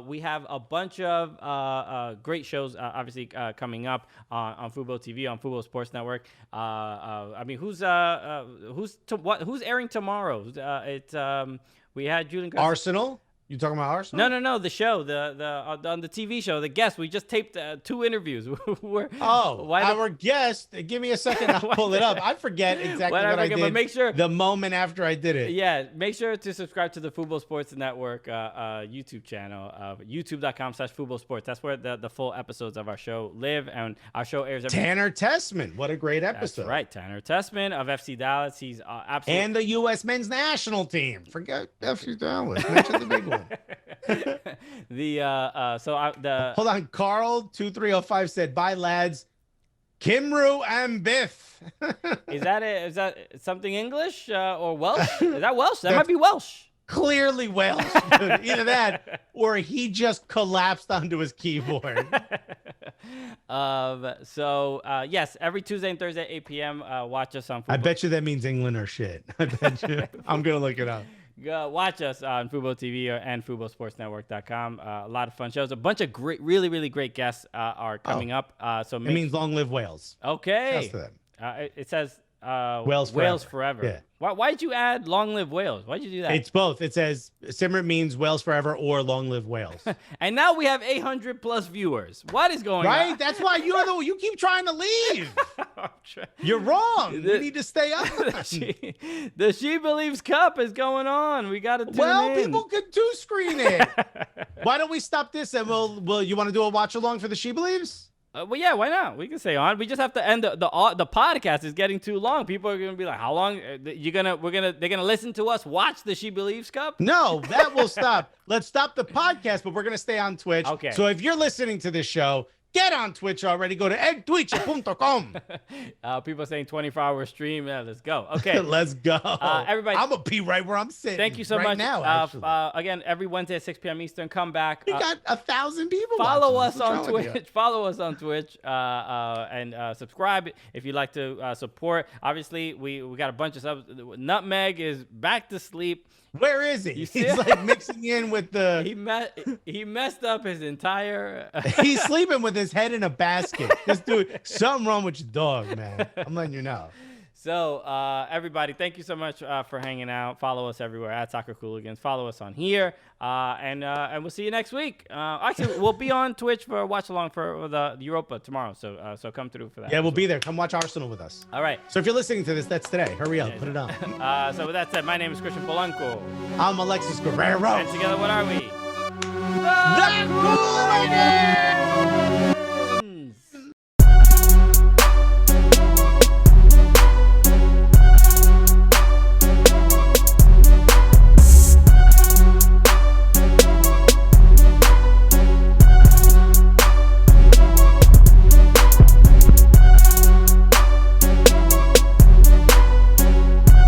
[SPEAKER 2] We have a bunch of great shows obviously coming up on Fubo TV, on Fubo Sports Network. I mean, who's airing tomorrow? We had Julian Garcia.
[SPEAKER 3] Arsenal. You talking about Arsenal?
[SPEAKER 2] No. The show, on the TV show, the guest. We just taped 2 interviews.
[SPEAKER 3] Our guest. Give me a second. I'll pull it up. I forget exactly what I did.
[SPEAKER 2] But make sure
[SPEAKER 3] the moment after I did it.
[SPEAKER 2] Yeah, make sure to subscribe to the Fubo Sports Network YouTube channel, youtube.com/Fubo Sports. That's where the full episodes of our show live, and our show airs every.
[SPEAKER 3] Tanner Tessman, what a great episode!
[SPEAKER 2] That's right, Tanner Tessman of FC Dallas. He's absolutely
[SPEAKER 3] and the U.S. men's national team. Forget FC Dallas. Mention the big one.
[SPEAKER 2] Hold
[SPEAKER 3] on, Carl 2305 said, "Bye lads, Kimru and Biff."
[SPEAKER 2] Is that something English or Welsh? Is that Welsh? That might be Welsh.
[SPEAKER 3] Clearly Welsh. Either that or he just collapsed onto his keyboard.
[SPEAKER 2] Yes, every Tuesday and Thursday at 8 p.m. Watch us on Fubo.
[SPEAKER 3] I bet you that means England or shit. I bet you. I'm gonna look it up.
[SPEAKER 2] Watch us on Fubo TV and FuboSportsNetwork.com. A lot of fun shows. A bunch of great, really, really great guests are coming up. So it
[SPEAKER 3] means long live Wales.
[SPEAKER 2] Okay. It says Wales forever.
[SPEAKER 3] Yeah.
[SPEAKER 2] Why did you add long live Wales? Why did you do that?
[SPEAKER 3] It's both. It says Simmer means Wales forever or long live Wales.
[SPEAKER 2] And now we have 800 plus viewers. What is going on?
[SPEAKER 3] Right? That's why you keep trying to leave. You're wrong. We need to stay on.
[SPEAKER 2] The She Believes Cup is going on. We got to tune in.
[SPEAKER 3] People could do screen it. Why don't we stop this and you want to do a watch along for the She Believes?
[SPEAKER 2] Well, yeah, why not? We can stay on. We just have to end the podcast is getting too long. People are gonna be like, "How long? They're gonna listen to us watch the She Believes Cup?"
[SPEAKER 3] No, that will stop. Let's stop the podcast, but we're gonna stay on Twitch.
[SPEAKER 2] Okay.
[SPEAKER 3] So if you're listening to this show, get on Twitch already. Go to eggtwitch.com.
[SPEAKER 2] People are saying 24-hour stream. Yeah, let's go. Okay.
[SPEAKER 3] Let's go.
[SPEAKER 2] Everybody.
[SPEAKER 3] I'm going to be right where I'm sitting.
[SPEAKER 2] Thank you so much.
[SPEAKER 3] Now,
[SPEAKER 2] again, every Wednesday at 6 p.m. Eastern, come back.
[SPEAKER 3] We got 1,000 people
[SPEAKER 2] Follow us on Twitch. Follow us on Twitch and subscribe if you'd like to support. Obviously, we got a bunch of subs. Nutmeg is back to sleep.
[SPEAKER 3] Where is he? He's like mixing in with the...
[SPEAKER 2] He messed up his entire...
[SPEAKER 3] He's sleeping with his head in a basket. This dude, something wrong with your dog, man. I'm letting you know.
[SPEAKER 2] So, everybody, thank you so much for hanging out. Follow us everywhere at Soccer Cooligans. Follow us on here. And we'll see you next week. Actually, we'll be on Twitch for a watch along for the Europa tomorrow. So come through for that.
[SPEAKER 3] Yeah, we'll be there. Come watch Arsenal with us.
[SPEAKER 2] All right.
[SPEAKER 3] So if you're listening to this, that's today. Hurry up. Put it on.
[SPEAKER 2] So with that said, my name is Christian Polanco.
[SPEAKER 3] I'm Alexis Guerrero.
[SPEAKER 2] And together, what are we?
[SPEAKER 3] The Cooligans!